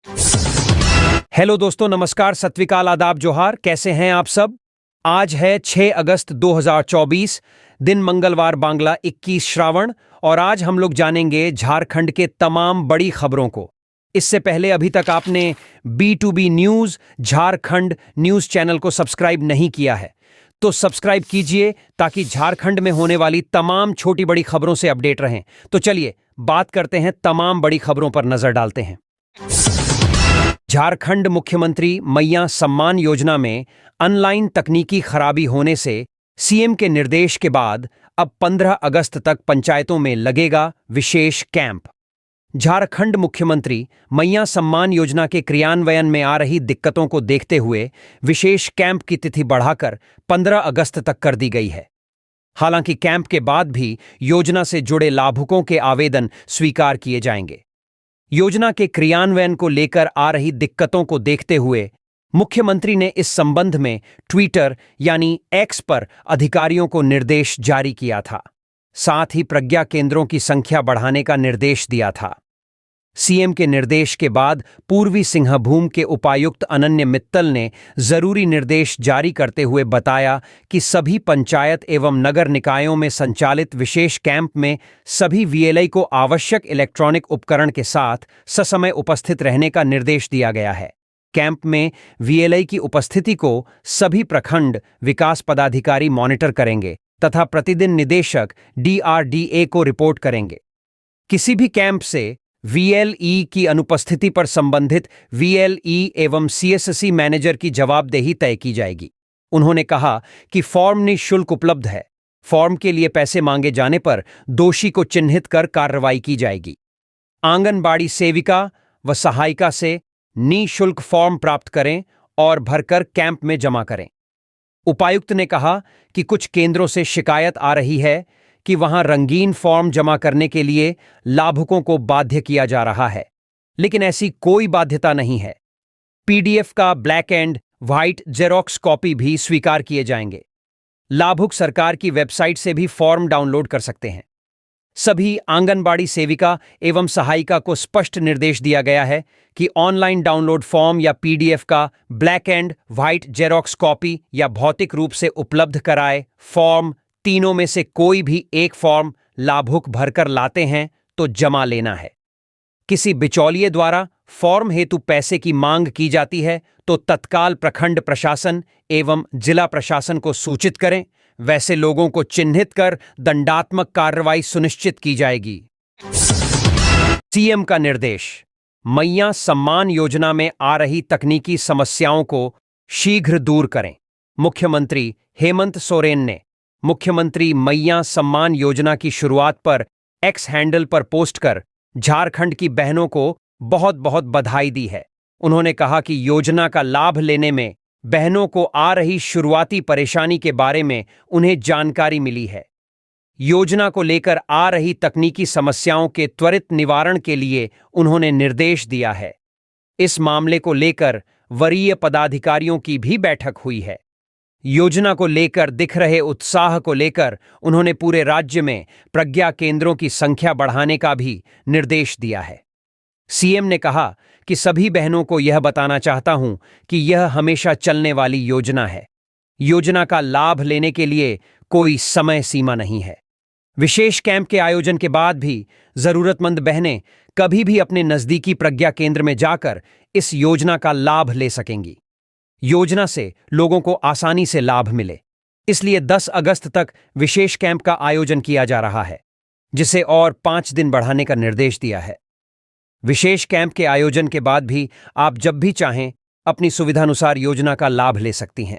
Hello दोस्तों, नमस्कार, सत श्रीकाल, आदाब, जोहार। कैसे हैं आप सब? आज है 6 अगस्त 2024, दिन मंगलवार, बांग्ला 21 श्रावण, और आज हम लोग जानेंगे झारखंड के तमाम बड़ी खबरों को। इससे पहले अभी तक आपने B2B news Jharkhand news channel को सब्सक्राइब नहीं किया है तो सब्सक्राइब कीजिए ताकि झारखंड में होने वाली तमाम छोटी बड़ी खबरों से अपडेट रहें। तो चलिए बात करते हैं, तमाम बड़ी खबरों पर नजर डालते हैं। झारखंड मुख्यमंत्री मैया सम्मान योजना में ऑनलाइन तकनीकी खराबी होने से सीएम के निर्देश के बाद अब 15 अगस्त तक पंचायतों में लगेगा विशेष कैंप। झारखंड मुख्यमंत्री मैया सम्मान योजना के क्रियान्वयन में आ रही दिक्कतों को देखते हुए विशेष कैंप की तिथि बढ़ाकर 15 अगस्त तक कर दी गई है। हालांकि कैंप के बाद भी योजना से जुड़े लाभुकों के आवेदन स्वीकार किए जाएंगे। योजना के क्रियान्वयन को लेकर आ रही दिक्कतों को देखते हुए मुख्यमंत्री ने इस संबंध में ट्विटर यानी एक्स पर अधिकारियों को निर्देश जारी किया था। साथ ही प्रज्ञा केंद्रों की संख्या बढ़ाने का निर्देश दिया था। सीएम के निर्देश के बाद पूर्वी सिंहभूम के उपायुक्त अनन्य मित्तल ने जरूरी निर्देश जारी करते हुए बताया कि सभी पंचायत एवं नगर निकायों में संचालित विशेष कैंप में सभी वीएलआई को आवश्यक इलेक्ट्रॉनिक उपकरण के साथ ससमय उपस्थित रहने का निर्देश दिया गया है। कैंप में वीएलआई की उपस्थिति को सभी प्रखंड विकास पदाधिकारी मॉनिटर करेंगे तथा प्रतिदिन निदेशक DRDA को रिपोर्ट करेंगे। किसी भी कैंप से VLE की अनुपस्थिति पर संबंधित VLE एवं CSC मैनेजर की जवाबदेही तय की जाएगी। उन्होंने कहा कि फॉर्म निःशुल्क उपलब्ध है। फॉर्म के लिए पैसे मांगे जाने पर दोषी को चिन्हित कर कार्रवाई की जाएगी। आंगनबाड़ी सेविका व सहायिका से निःशुल्क फॉर्म प्राप्त करें और भरकर कैंप में जमा करें। उपायुक्त ने कहा कि कुछ केंद्रों से शिकायत आ रही है कि वहां रंगीन फॉर्म जमा करने के लिए लाभुकों को बाध्य किया जा रहा है, लेकिन ऐसी कोई बाध्यता नहीं है। PDF का black and white xerox copy भी स्वीकार किए जाएंगे। लाभुक सरकार की वेबसाइट से भी फॉर्म डाउनलोड कर सकते हैं। सभी आंगनबाड़ी सेविका एवं सहायिका को स्पष्ट निर्देश दिया गया है कि ऑनलाइन डाउनलोड फॉर्म या PDF का black and white xerox copy या भौतिक रूप से उपलब्ध कराए फॉर्म, तीनों में से कोई भी एक फॉर्म लाभुक भरकर लाते हैं तो जमा लेना है। किसी बिचौलिए द्वारा फॉर्म हेतु पैसे की मांग की जाती है तो तत्काल प्रखंड प्रशासन एवं जिला प्रशासन को सूचित करें। वैसे लोगों को चिन्हित कर दंडात्मक कार्रवाई सुनिश्चित की जाएगी। सीएम का निर्देश, मैया सम्मान योजना में आ रही तकनीकी समस्याओं को शीघ्र दूर करें। मुख्यमंत्री हेमंत सोरेन ने मुख्यमंत्री मैया सम्मान योजना की शुरुआत पर एक्स हैंडल पर पोस्ट कर झारखंड की बहनों को बहुत बहुत बधाई दी है। उन्होंने कहा कि योजना का लाभ लेने में बहनों को आ रही शुरुआती परेशानी के बारे में उन्हें जानकारी मिली है। योजना को लेकर आ रही तकनीकी समस्याओं के त्वरित निवारण के लिए उन्होंने निर्देश दिया है। इस मामले को लेकर वरीय पदाधिकारियों की भी बैठक हुई है। योजना को लेकर दिख रहे उत्साह को लेकर उन्होंने पूरे राज्य में प्रज्ञा केंद्रों की संख्या बढ़ाने का भी निर्देश दिया है। सीएम ने कहा कि सभी बहनों को यह बताना चाहता हूं कि यह हमेशा चलने वाली योजना है। योजना का लाभ लेने के लिए कोई समय सीमा नहीं है। विशेष कैंप के आयोजन के बाद भी जरूरतमंद बहनें कभी भी अपने नजदीकी प्रज्ञा केंद्र में जाकर इस योजना का लाभ ले सकेंगी। योजना से लोगों को आसानी से लाभ मिले, इसलिए 10 अगस्त तक विशेष कैंप का आयोजन किया जा रहा है, जिसे और 5 दिन बढ़ाने का निर्देश दिया है। विशेष कैंप के आयोजन के बाद भी आप जब भी चाहें अपनी सुविधानुसार योजना का लाभ ले सकती हैं।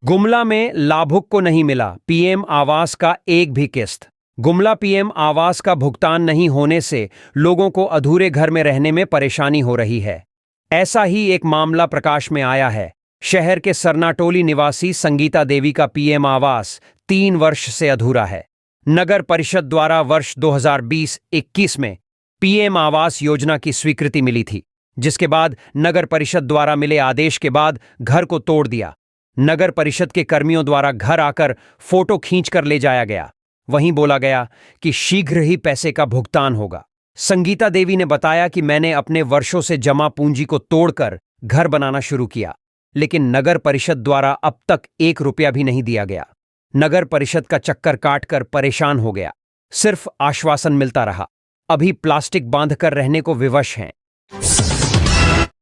गुमला में लाभुक को नहीं मिला PM आवास का एक भी किस्त। गुमला PM आवास का भुगतान नहीं होने से लोगों को अधूरे घर में रहने में परेशानी हो रही है। ऐसा ही एक मामला प्रकाश में आया है। शहर के सरनाटोली निवासी संगीता देवी का PM आवास 3 वर्ष से अधूरा है। नगर परिषद द्वारा वर्ष 2020-21 में PM आवास योजना की स्वीकृति मिली थी, जिसके बाद नगर परिषद द्वारा मिले आदेश के बाद घर को तोड़ दिया। नगर परिषद के कर्मियों द्वारा घर आकर फोटो खींचकर ले जाया गया। वहीं बोला गया कि शीघ्र ही पैसे का भुगतान होगा। संगीता देवी ने बताया कि मैंने अपने वर्षों से जमा पूंजी को तोड़कर घर बनाना शुरू किया, लेकिन नगर परिषद द्वारा अब तक 1 रुपया भी नहीं दिया गया। नगर परिषद का चक्कर काटकर परेशान हो गया, सिर्फ आश्वासन मिलता रहा। अभी प्लास्टिक बांधकर रहने को विवश हैं।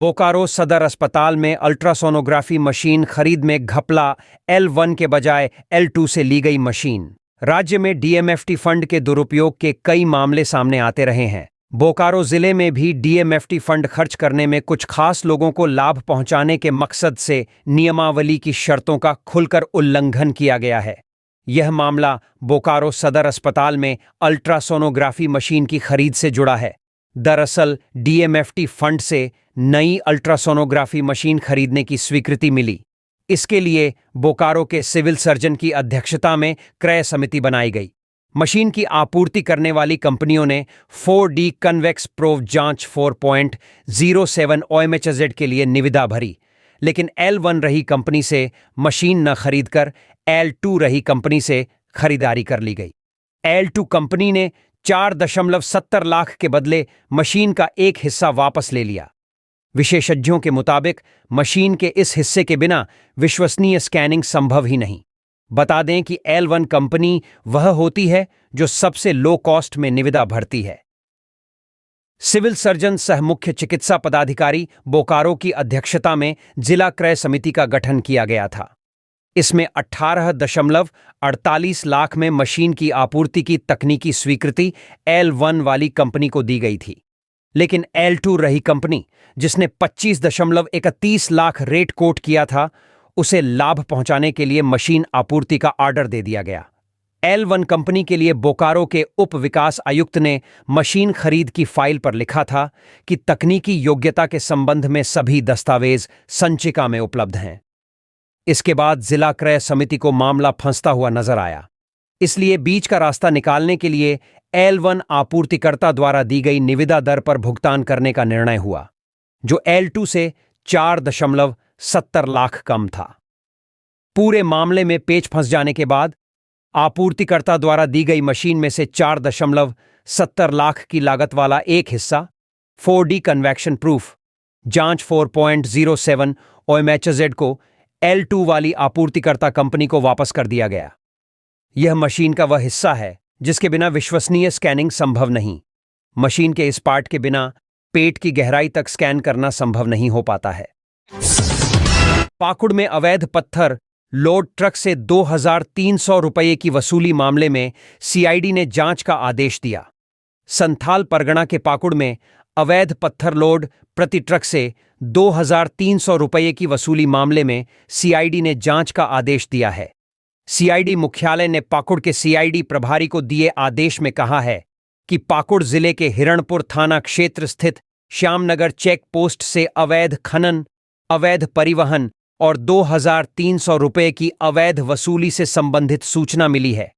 बोकारो सदर अस्पताल में अल्ट्रासोनोग्राफी मशीन खरीद में घपला, L1 के बजाय L2 से ली गई मशीन। राज्य में DMFT फंड के दुरुपयोग के कई मामले सामने आते रहे हैं। बोकारो जिले में भी DMFT फंड खर्च करने में कुछ खास लोगों को लाभ पहुंचाने के मकसद से नियमावली की शर्तों का खुलकर उल्लंघन किया गया है। यह मामला बोकारो सदर अस्पताल में अल्ट्रासोनोग्राफी मशीन की खरीद से जुड़ा है। दरअसल DMFT फंड से नई अल्ट्रासोनोग्राफी मशीन खरीदने की स्वीकृति मिली। इसके लिए बोकारो के सिविल सर्जन की अध्यक्षता में क्रय समिति बनाई गई। मशीन की आपूर्ति करने वाली कंपनियों ने 4D कन्वेक्स प्रोब जांच 4.07 OMHZ के लिए निविदा भरी, लेकिन L1 रही कंपनी से मशीन न खरीदकर L2 रही कंपनी से खरीदारी कर ली गई। L2 कंपनी ने 4.70 लाख के बदले मशीन का एक हिस्सा वापस ले लिया। विशेषज्ञों के मुताबिक मशीन के इस हिस्से के बिना विश्वसनीय स्कैनिंग संभव ही नहीं। बता दें कि L1 कंपनी वह होती है जो सबसे लो कॉस्ट में निविदा भरती है। सिविल सर्जन सह मुख्य चिकित्सा पदाधिकारी बोकारो की अध्यक्षता में जिला क्रय समिति का गठन किया गया था। इसमें 18.48 लाख में मशीन की आपूर्ति की तकनीकी स्वीकृति L1 वाली कंपनी को दी गई थी, लेकिन L2 रही कंपनी, जिसने 25.31 लाख रेट कोट किया था, उसे लाभ पहुंचाने के लिए मशीन आपूर्ति का ऑर्डर दे दिया गया। L1 कंपनी के लिए बोकारो के उप विकास आयुक्त ने मशीन खरीद की फाइल पर लिखा था कि तकनीकी योग्यता के संबंध में सभी दस्तावेज संचिका में उपलब्ध हैं। इसके बाद जिला क्रय समिति को मामला फंसता हुआ नजर आया, इसलिए बीच का रास्ता निकालने के लिए L1 आपूर्तिकर्ता द्वारा दी गई निविदा दर पर भुगतान करने का निर्णय हुआ, जो L2 से 4.70 लाख कम था। पूरे मामले में पेच फंस जाने के बाद आपूर्तिकर्ता द्वारा दी गई मशीन में से 4.70 लाख की लागत वाला एक हिस्सा 4D कन्वेक्शन प्रूफ जांच 4.07 OMHZ को L2 वाली आपूर्तिकर्ता कंपनी को वापस कर दिया गया। यह मशीन का वह हिस्सा है जिसके बिना विश्वसनीय स्कैनिंग संभव नहीं। मशीन के इस पार्ट के बिना पेट की गहराई तक स्कैन करना संभव नहीं हो पाता है। पाकुड़ में अवैध पत्थर लोड ट्रक से 2,300 रुपये की वसूली मामले में CID ने जांच का आदेश दिया। संथाल परगना के पाकुड़ में अवैध पत्थर लोड प्रति ट्रक से 2,300 रुपये की वसूली मामले में CID ने जांच का आदेश दिया है। CID मुख्यालय ने पाकुड़ के CID प्रभारी को दिए आदेश में कहा है कि पाकुड़ जिले के हिरणपुर थाना क्षेत्र स्थित श्यामनगर चेक पोस्ट से अवैध खनन, अवैध परिवहन और 2,300 रुपये की अवैध वसूली से संबंधित सूचना मिली है।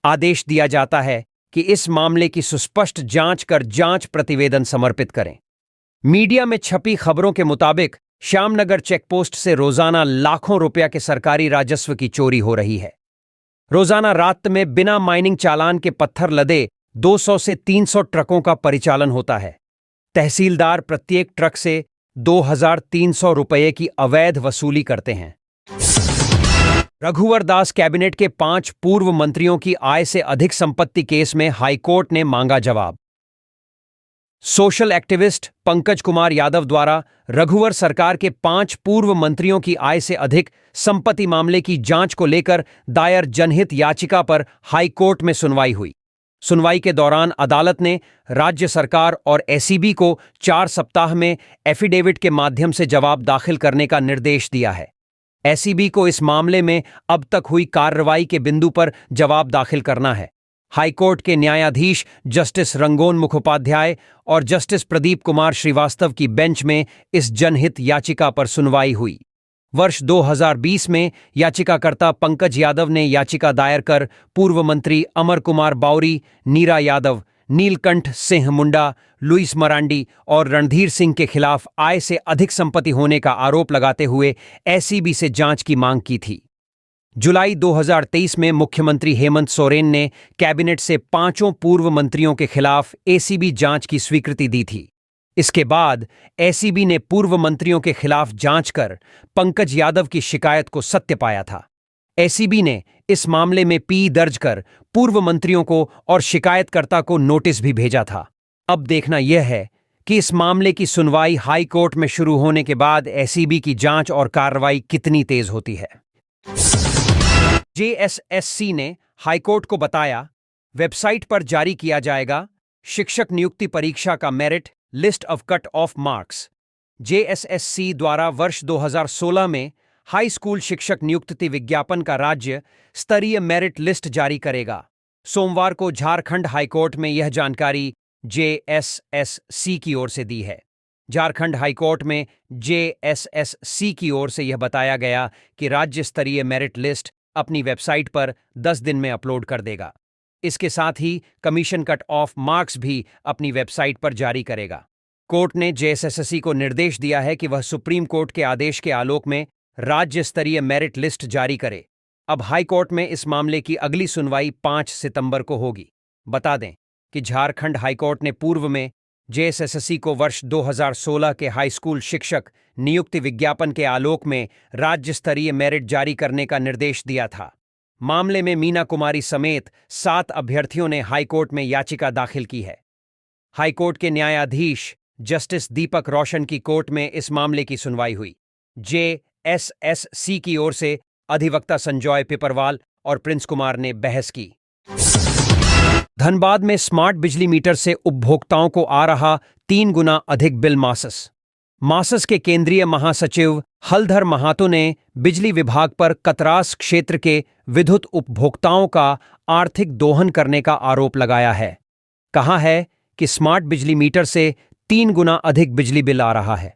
आदेश दिया जाता है कि इस मामले की सुस्पष्ट जांच कर जांच प्रतिवेदन समर्पित करें। मीडिया में छपी खबरों के मुताबिक श्यामनगर चेकपोस्ट से रोजाना लाखों रुपया के सरकारी राजस्व की चोरी हो रही है। रोजाना रात में बिना माइनिंग चालान के पत्थर लदे 200 से 300 ट्रकों का परिचालन होता है। तहसीलदार प्रत्येक ट्रक से 2,300 रुपये की अवैध वसूली करते हैं। रघुवर दास कैबिनेट के 5 पूर्व मंत्रियों की आय से अधिक संपत्ति केस में हाईकोर्ट ने मांगा जवाब। सोशल एक्टिविस्ट पंकज कुमार यादव द्वारा रघुवर सरकार के 5 पूर्व मंत्रियों की आय से अधिक संपत्ति मामले की जांच को लेकर दायर जनहित याचिका पर हाईकोर्ट में सुनवाई हुई। सुनवाई के दौरान अदालत ने राज्य सरकार और SEB को 4 सप्ताह में एफिडेविट के माध्यम से जवाब दाखिल करने का निर्देश दिया है। SEB को इस मामले में अब तक हुई कार्रवाई के बिंदु पर जवाब दाखिल करना है। हाईकोर्ट के न्यायाधीश जस्टिस रंगोन मुखोपाध्याय और जस्टिस प्रदीप कुमार श्रीवास्तव की बेंच में इस जनहित याचिका पर सुनवाई हुई। वर्ष 2020 में याचिकाकर्ता पंकज यादव ने याचिका दायर कर पूर्व मंत्री अमर कुमार बावरी, नीरा यादव, नीलकंठ सिंह मुंडा, लुइस मरांडी और रणधीर सिंह के खिलाफ आय से अधिक संपत्ति होने का आरोप लगाते हुए SEB से जांच की मांग की थी। जुलाई 2023 में मुख्यमंत्री हेमंत सोरेन ने कैबिनेट से 5 पूर्व मंत्रियों के खिलाफ एसीबी जांच की स्वीकृति दी थी। इसके बाद एसीबी ने पूर्व मंत्रियों के खिलाफ जांच कर पंकज यादव की शिकायत को सत्य पाया था। एसीबी ने इस मामले में पी दर्ज कर पूर्व मंत्रियों को और शिकायतकर्ता को नोटिस भी भेजा था। अब देखना यह है कि इस मामले की सुनवाई हाई कोर्ट में शुरू होने के बाद एसीबी की जांच और कार्रवाई कितनी तेज होती है। जेएसएससी ने हाईकोर्ट को बताया, वेबसाइट पर जारी किया जाएगा शिक्षक नियुक्ति परीक्षा का merit list of cut off marks. JSSC द्वारा वर्ष 2016 में हाई स्कूल शिक्षक नियुक्ति विज्ञापन का राज्य स्तरीय मेरिट लिस्ट जारी करेगा। सोमवार को झारखंड हाईकोर्ट में यह जानकारी जेएसएससी की ओर से दी है। झारखंड हाईकोर्ट में जेएसएससी की ओर से यह बताया गया कि राज्य स्तरीय मेरिट लिस्ट अपनी वेबसाइट पर 10 दिन में अपलोड कर देगा। इसके साथ ही कमीशन कट ऑफ मार्क्स भी अपनी वेबसाइट पर जारी करेगा। कोर्ट ने जेएसएससी को निर्देश दिया है कि वह सुप्रीम कोर्ट के आदेश के आलोक में राज्य स्तरीय मेरिट लिस्ट जारी करे। अब हाई कोर्ट में इस मामले की अगली सुनवाई 5 सितंबर को होगी। बता दें कि झारखंड हाईकोर्ट ने पूर्व में जेएसएससी को वर्ष 2016 के हाई स्कूल शिक्षक नियुक्ति विज्ञापन के आलोक में राज्य स्तरीय मेरिट जारी करने का निर्देश दिया था। मामले में मीना कुमारी समेत 7 अभ्यर्थियों ने हाईकोर्ट में याचिका दाखिल की है। हाईकोर्ट के न्यायाधीश जस्टिस दीपक रोशन की कोर्ट में इस मामले की सुनवाई हुई। जेएसएससी की ओर से अधिवक्ता संजय पिपरवाल और प्रिंस कुमार ने बहस की। धनबाद में स्मार्ट बिजली मीटर से उपभोक्ताओं को आ रहा 3 गुना अधिक बिल। मासस के केंद्रीय महासचिव हलधर महातो ने बिजली विभाग पर कतरास क्षेत्र के विद्युत उपभोक्ताओं का आर्थिक दोहन करने का आरोप लगाया है। कहा है कि स्मार्ट बिजली मीटर से 3 गुना अधिक बिजली बिल आ रहा है।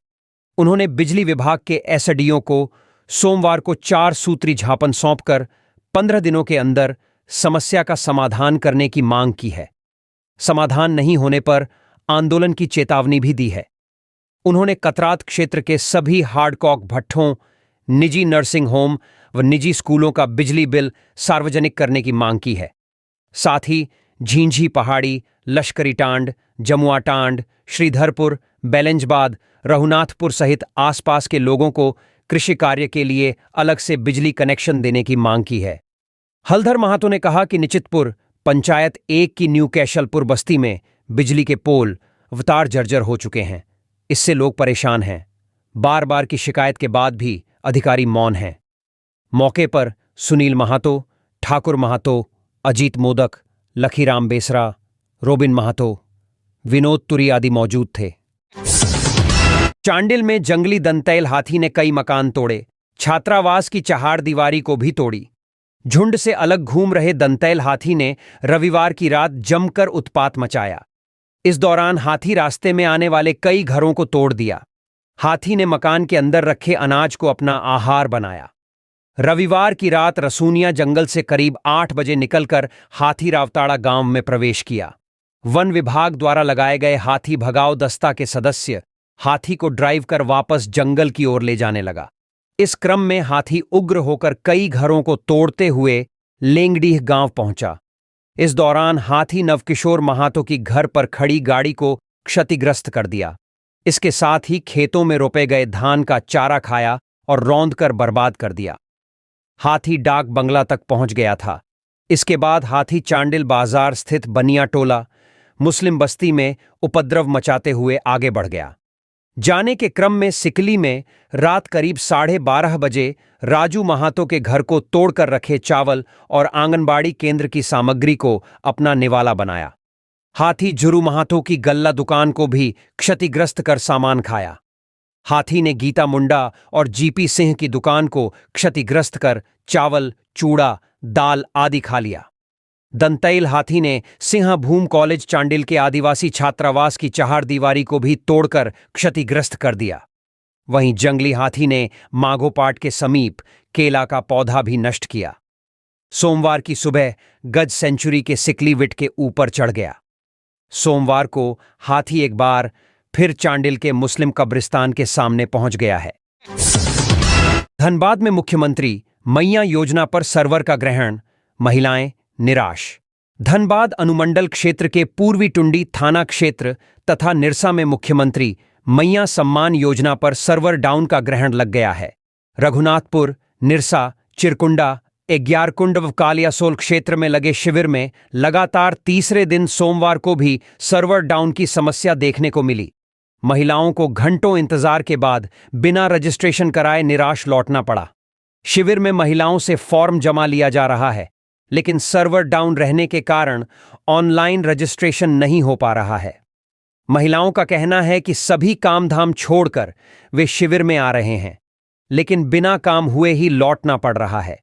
उन्होंने बिजली विभाग के एसडीओ को सोमवार को 4 सूत्री ज्ञापन सौंपकर 15 दिनों के अंदर समस्या का समाधान करने की मांग की है। समाधान नहीं होने पर आंदोलन की चेतावनी भी दी है। उन्होंने कतरात क्षेत्र के सभी हार्डकॉक भट्ठों, निजी नर्सिंग होम व निजी स्कूलों का बिजली बिल सार्वजनिक करने की मांग की है। साथ ही झींझी पहाड़ी, लश्करी टांड, जमुआ टांड, श्रीधरपुर, बेलेंजबाद, रघुनाथपुर सहित आसपास के लोगों को कृषि कार्य के लिए अलग से बिजली कनेक्शन देने की मांग की है। हलधर महातो ने कहा कि निचितपुर पंचायत 1 की न्यू कैशलपुर बस्ती में बिजली के पोल अवतार जर्जर हो चुके हैं। इससे लोग परेशान हैं। बार बार की शिकायत के बाद भी अधिकारी मौन हैं। मौके पर सुनील महातो, ठाकुर महातो, अजीत मोदक, लखीराम बेसरा, रोबिन महातो, विनोद तुरी आदि मौजूद थे। चांडिल में जंगली दंतैल हाथी ने कई मकान तोड़े। छात्रावास की चहार दीवारी को भी तोड़ी। झुंड से अलग घूम रहे दंतैल हाथी ने रविवार की रात जमकर उत्पात मचाया। इस दौरान हाथी रास्ते में आने वाले कई घरों को तोड़ दिया। हाथी ने मकान के अंदर रखे अनाज को अपना आहार बनाया। रविवार की रात रसूनिया जंगल से करीब 8 बजे निकलकर हाथी रावताड़ा गांव में प्रवेश किया। वन विभाग द्वारा लगाए गए हाथी भगाओ दस्ता के सदस्य हाथी को ड्राइव कर वापस जंगल की ओर ले जाने लगा। इस क्रम में हाथी उग्र होकर कई घरों को तोड़ते हुए लेंगडीह गांव पहुंचा। इस दौरान हाथी नवकिशोर महातो की घर पर खड़ी गाड़ी को क्षतिग्रस्त कर दिया। इसके साथ ही खेतों में रोपे गए धान का चारा खाया और रौंदकर बर्बाद कर दिया। हाथी डाक बंगला तक पहुंच गया था। इसके बाद हाथी चांडिल बाजार स्थित बनिया टोला मुस्लिम बस्ती में उपद्रव मचाते हुए आगे बढ़ गया। जाने के क्रम में सिकली में रात करीब 12:30 बजे राजू महातो के घर को तोड़कर रखे चावल और आंगनबाड़ी केंद्र की सामग्री को अपना निवाला बनाया। हाथी जुरू महातो की गल्ला दुकान को भी क्षतिग्रस्त कर सामान खाया। हाथी ने गीता मुंडा और जीपी सिंह की दुकान को क्षतिग्रस्त कर चावल, चूड़ा, दाल आदि खा लिया। दंतैल हाथी ने सिंहभूम कॉलेज चांडिल के आदिवासी छात्रावास की चहार दीवारी को भी तोड़कर क्षतिग्रस्त कर दिया। वहीं जंगली हाथी ने माघोपाट के समीप केला का पौधा भी नष्ट किया। सोमवार की सुबह गज सेंचुरी के सिकलीविट के ऊपर चढ़ गया। सोमवार को हाथी एक बार फिर चांडिल के मुस्लिम कब्रिस्तान के सामने पहुंच गया है। धनबाद में मुख्यमंत्री मैया योजना पर सर्वर का ग्रहण, महिलाएं निराश। धनबाद अनुमंडल क्षेत्र के पूर्वी टुंडी थाना क्षेत्र तथा निरसा में मुख्यमंत्री मैया सम्मान योजना पर सर्वर डाउन का ग्रहण लग गया है। रघुनाथपुर, निरसा, चिरकुंडा, एग्यारकुंड व कालियासोल क्षेत्र में लगे शिविर में लगातार तीसरे दिन सोमवार को भी सर्वर डाउन की समस्या देखने को मिली। महिलाओं को घंटों इंतजार के बाद बिना रजिस्ट्रेशन कराए निराश लौटना पड़ा। शिविर में महिलाओं से फॉर्म जमा लिया जा रहा है, लेकिन सर्वर डाउन रहने के कारण ऑनलाइन रजिस्ट्रेशन नहीं हो पा रहा है। महिलाओं का कहना है कि सभी काम धाम छोड़कर वे शिविर में आ रहे हैं, लेकिन बिना काम हुए ही लौटना पड़ रहा है।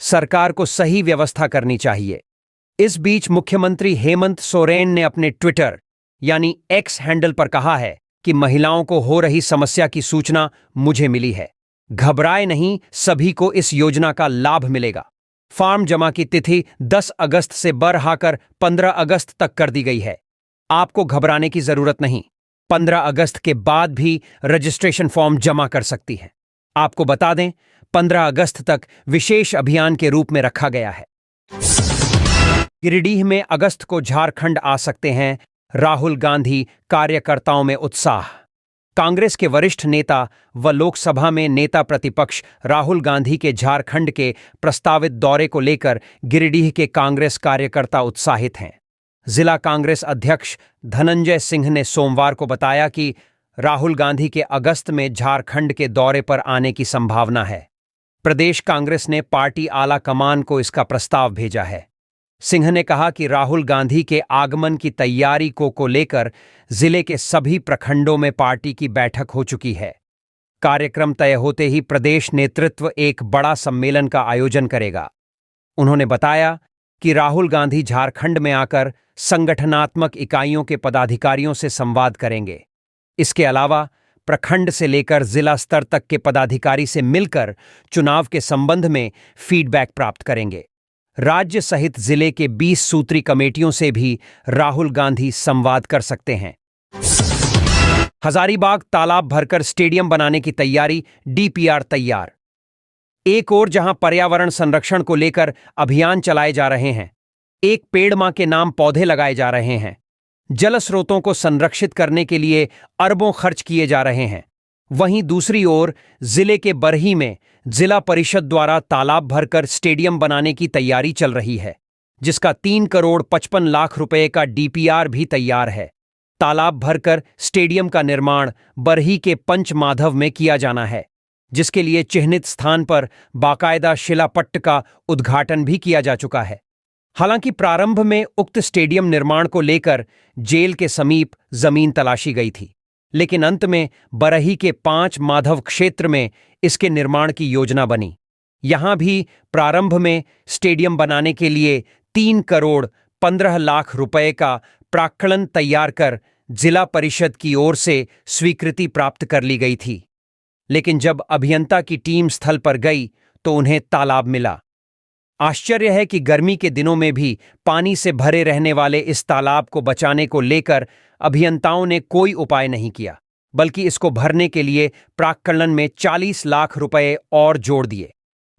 सरकार को सही व्यवस्था करनी चाहिए। इस बीच मुख्यमंत्री हेमंत सोरेन ने अपने ट्विटर यानी एक्स हैंडल पर कहा है कि महिलाओं को हो रही समस्या की सूचना मुझे मिली है। घबराए नहीं, सभी को इस योजना का लाभ मिलेगा। फॉर्म जमा की तिथि 10 अगस्त से बढ़ाकर 15 अगस्त तक कर दी गई है। आपको घबराने की जरूरत नहीं। 15 अगस्त के बाद भी रजिस्ट्रेशन फॉर्म जमा कर सकती है। आपको बता दें, 15 अगस्त तक विशेष अभियान के रूप में रखा गया है। गिरिडीह में अगस्त को झारखंड आ सकते हैं राहुल गांधी, कार्यकर्ताओं में उत्साह। कांग्रेस के वरिष्ठ नेता व लोकसभा में नेता प्रतिपक्ष राहुल गांधी के झारखंड के प्रस्तावित दौरे को लेकर गिरिडीह के कांग्रेस कार्यकर्ता उत्साहित हैं। जिला कांग्रेस अध्यक्ष धनंजय सिंह ने सोमवार को बताया कि राहुल गांधी के अगस्त में झारखंड के दौरे पर आने की संभावना है। प्रदेश कांग्रेस ने पार्टी आला कमान को इसका प्रस्ताव भेजा है। सिंह ने कहा कि राहुल गांधी के आगमन की तैयारी को लेकर जिले के सभी प्रखंडों में पार्टी की बैठक हो चुकी है। कार्यक्रम तय होते ही प्रदेश नेतृत्व एक बड़ा सम्मेलन का आयोजन करेगा। उन्होंने बताया कि राहुल गांधी झारखंड में आकर संगठनात्मक इकाइयों के पदाधिकारियों से संवाद करेंगे। इसके अलावा प्रखंड से लेकर जिला स्तर तक के पदाधिकारी से मिलकर चुनाव के संबंध में फीडबैक प्राप्त करेंगे। राज्य सहित जिले के 20 सूत्री कमेटियों से भी राहुल गांधी संवाद कर सकते हैं। हजारीबाग तालाब भरकर स्टेडियम बनाने की तैयारी, डीपीआर तैयार। एक ओर जहां पर्यावरण संरक्षण को लेकर अभियान चलाए जा रहे हैं, एक पेड़ मां के नाम पौधे लगाए जा रहे हैं, जल स्रोतों को संरक्षित करने के लिए अरबों खर्च किए जा रहे हैं, वहीं दूसरी ओर जिले के बरही में जिला परिषद द्वारा तालाब भरकर स्टेडियम बनाने की तैयारी चल रही है, जिसका 3 करोड़ 55 लाख रुपए का डीपीआर भी तैयार है। तालाब भरकर स्टेडियम का निर्माण बरही के पंच माधव में किया जाना है, जिसके लिए चिह्नित स्थान पर बाकायदा शिलापट्ट का उद्घाटन भी किया जा चुका है। हालांकि प्रारंभ में उक्त स्टेडियम निर्माण को लेकर जेल के समीप जमीन तलाशी गई थी, लेकिन अंत में बरही के 5 माधव क्षेत्र में इसके निर्माण की योजना बनी। यहां भी प्रारंभ में स्टेडियम बनाने के लिए 3 करोड़ 15 लाख रुपए का प्राक्कलन तैयार कर जिला परिषद की ओर से स्वीकृति प्राप्त कर ली गई थी, लेकिन जब अभियंता की टीम स्थल पर गई तो उन्हें तालाब मिला। आश्चर्य है कि गर्मी के दिनों में भी पानी से भरे रहने वाले इस तालाब को बचाने को लेकर अभियंताओं ने कोई उपाय नहीं किया, बल्कि इसको भरने के लिए प्राक्कलन में 40 लाख रुपए और जोड़ दिए।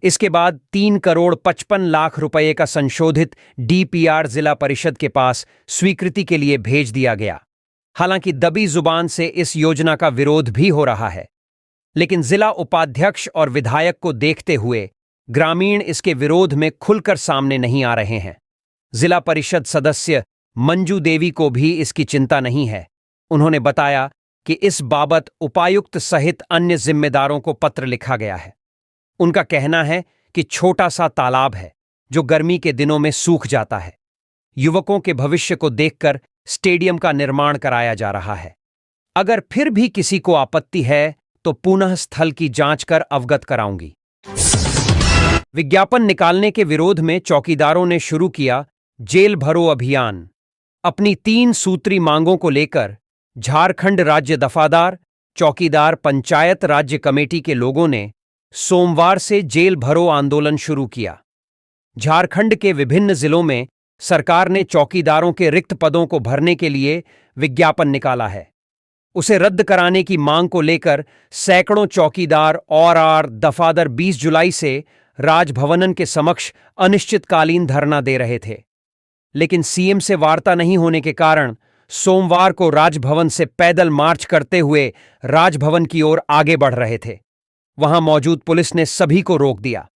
इसके बाद 3 करोड़ 55 लाख रुपए का संशोधित डीपीआर जिला परिषद के पास स्वीकृति के लिए भेज दिया गया। हालांकि दबी जुबान से इस योजना का विरोध भी हो रहा है, लेकिन जिला उपाध्यक्ष और विधायक को देखते हुए ग्रामीण इसके विरोध में खुलकर सामने नहीं आ रहे हैं। जिला परिषद सदस्य मंजू देवी को भी इसकी चिंता नहीं है। उन्होंने बताया कि इस बाबत उपायुक्त सहित अन्य जिम्मेदारों को पत्र लिखा गया है। उनका कहना है कि छोटा सा तालाब है जो गर्मी के दिनों में सूख जाता है। युवकों के भविष्य को देखकर स्टेडियम का निर्माण कराया जा रहा है। अगर फिर भी किसी को आपत्ति है तो पुनः स्थल की जांच कर अवगत कराऊंगी। विज्ञापन निकालने के विरोध में चौकीदारों ने शुरू किया जेल भरो अभियान। अपनी 3 सूत्री मांगों को लेकर झारखंड राज्य दफादार चौकीदार पंचायत राज्य कमेटी के लोगों ने सोमवार से जेल भरो आंदोलन शुरू किया। झारखंड के विभिन्न जिलों में सरकार ने चौकीदारों के रिक्त पदों को भरने के लिए विज्ञापन निकाला है। उसे रद्द कराने की मांग को लेकर सैकड़ों चौकीदार और दफादार 20 जुलाई से राजभवन के समक्ष अनिश्चितकालीन धरना दे रहे थे। लेकिन सीएम से वार्ता नहीं होने के कारण सोमवार को राजभवन से पैदल मार्च करते हुए राजभवन की ओर आगे बढ़ रहे थे। वहां मौजूद पुलिस ने सभी को रोक दिया।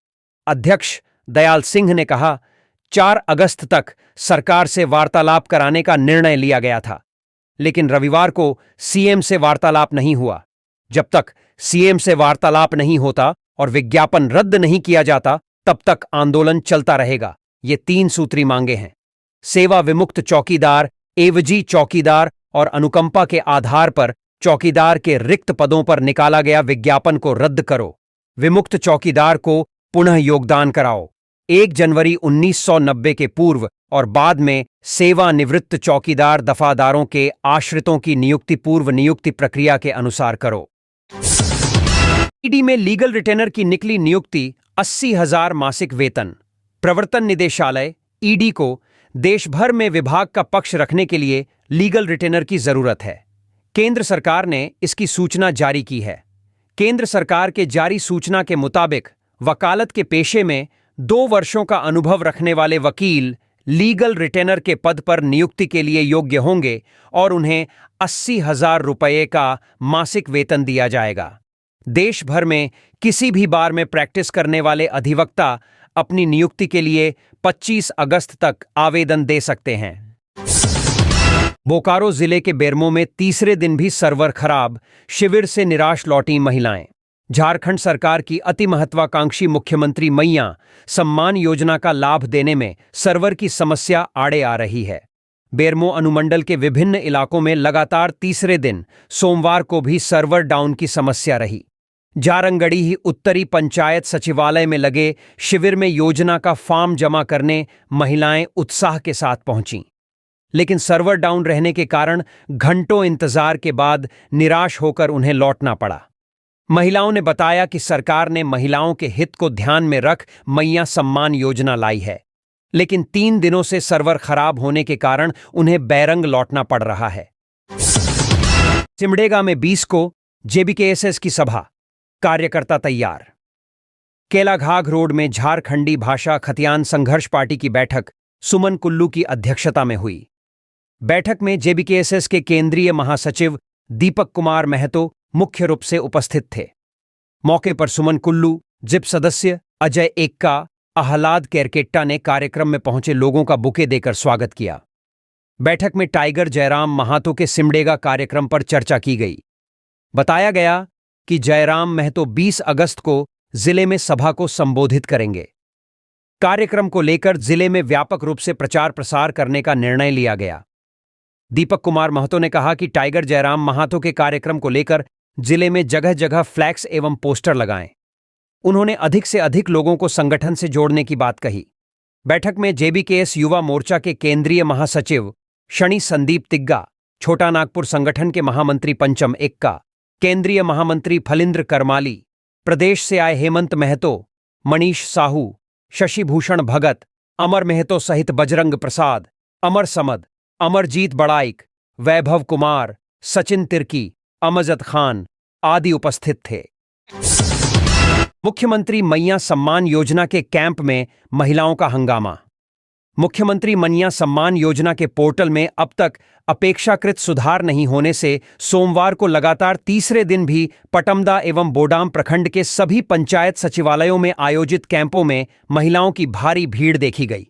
अध्यक्ष दयाल सिंह ने कहा, 4 अगस्त तक सरकार से वार्तालाप कराने का निर्णय लिया गया था, लेकिन रविवार को सीएम से वार्तालाप नहीं हुआ। जब तक सीएम से वार्तालाप नहीं होता और विज्ञापन रद्द नहीं किया जाता, तब तक आंदोलन चलता रहेगा। ये 3 सूत्री मांगे हैं। सेवा विमुक्त चौकीदार, एवजी चौकीदार और अनुकंपा के आधार पर चौकीदार के रिक्त पदों पर निकाला गया विज्ञापन को रद्द करो। विमुक्त चौकीदार को पुनः योगदान कराओ। 1 जनवरी 1990 के पूर्व और बाद में सेवानिवृत्त चौकीदार दफादारों के आश्रितों की नियुक्ति पूर्व नियुक्ति प्रक्रिया के अनुसार करो। ईडी में लीगल रिटेनर की निकली नियुक्ति 80,000 मासिक वेतन। प्रवर्तन निदेशालय ईडी को देश भर में विभाग का पक्ष रखने के लिए लीगल रिटेनर की जरूरत है। केंद्र सरकार ने इसकी सूचना जारी की है। केंद्र सरकार के जारी सूचना के मुताबिक वकालत के पेशे में 2 वर्षों का अनुभव रखने वाले वकील लीगल रिटेनर के पद पर नियुक्ति के लिए योग्य होंगे और उन्हें 80,000 रुपये का मासिक वेतन दिया जाएगा। देश भर में किसी भी बार में प्रैक्टिस करने वाले अधिवक्ता अपनी नियुक्ति के लिए 25 अगस्त तक आवेदन दे सकते हैं। बोकारो जिले के बेरमो में तीसरे दिन भी सर्वर खराब, शिविर से निराश लौटी महिलाएं। झारखंड सरकार की अति महत्वाकांक्षी मुख्यमंत्री मैया सम्मान योजना का लाभ देने में सर्वर की समस्या आड़े आ रही है। बेरमो अनुमंडल के विभिन्न इलाकों में लगातार तीसरे दिन सोमवार को भी सर्वर डाउन की समस्या रही। जारंगड़ी ही उत्तरी पंचायत सचिवालय में लगे शिविर में योजना का फॉर्म जमा करने महिलाएं उत्साह के साथ पहुंचीं, लेकिन सर्वर डाउन रहने के कारण घंटों इंतजार के बाद निराश होकर उन्हें लौटना पड़ा। महिलाओं ने बताया कि सरकार ने महिलाओं के हित को ध्यान में रख मैया सम्मान योजना लाई है, लेकिन 3 दिनों से सर्वर खराब होने के कारण उन्हें बैरंग लौटना पड़ रहा है। सिमडेगा में 20 को जेबीकेएसएस की सभा, कार्यकर्ता तैयार। केलाघाघ रोड में झारखंडी भाषा खतियान संघर्ष पार्टी की बैठक सुमन कुल्लू की अध्यक्षता में हुई। बैठक में जेबीकेएसएस के केंद्रीय महासचिव दीपक कुमार महतो मुख्य रूप से उपस्थित थे। मौके पर सुमन कुल्लू, जिप सदस्य अजय एक्का, आह्लाद केरकेट्टा ने कार्यक्रम में पहुंचे लोगों का बुके देकर स्वागत किया। बैठक में टाइगर जयराम महातो के सिमडेगा कार्यक्रम पर चर्चा की गई। बताया गया कि जयराम महतो 20 अगस्त को जिले में सभा को संबोधित करेंगे। कार्यक्रम को लेकर जिले में व्यापक रूप से प्रचार प्रसार करने का निर्णय लिया गया। दीपक कुमार महतो ने कहा कि टाइगर जयराम महातो के कार्यक्रम को लेकर जिले में जगह जगह फ्लैक्स एवं पोस्टर लगाएं। उन्होंने अधिक से अधिक लोगों को संगठन से जोड़ने की बात कही। बैठक में जेबीकेएस युवा मोर्चा के केंद्रीय महासचिव शनि संदीप तिग्गा, छोटा नागपुर संगठन के महामंत्री पंचम एक्का, केंद्रीय महामंत्री फलिंद्र करमाली, प्रदेश से आए हेमंत महतो, मनीष साहू, शशिभूषण भगत, अमर महतो सहित बजरंग प्रसाद, अमर समद, अमरजीत बड़ाइक, वैभव कुमार, सचिन तिर्की, अमजद खान आदि उपस्थित थे। मुख्यमंत्री मैया सम्मान योजना के कैंप में महिलाओं का हंगामा। मुख्यमंत्री मैया सम्मान योजना के पोर्टल में अब तक अपेक्षाकृत सुधार नहीं होने से सोमवार को लगातार तीसरे दिन भी पटमदा एवं बोडाम प्रखंड के सभी पंचायत सचिवालयों में आयोजित कैंपों में महिलाओं की भारी भीड़ देखी गई।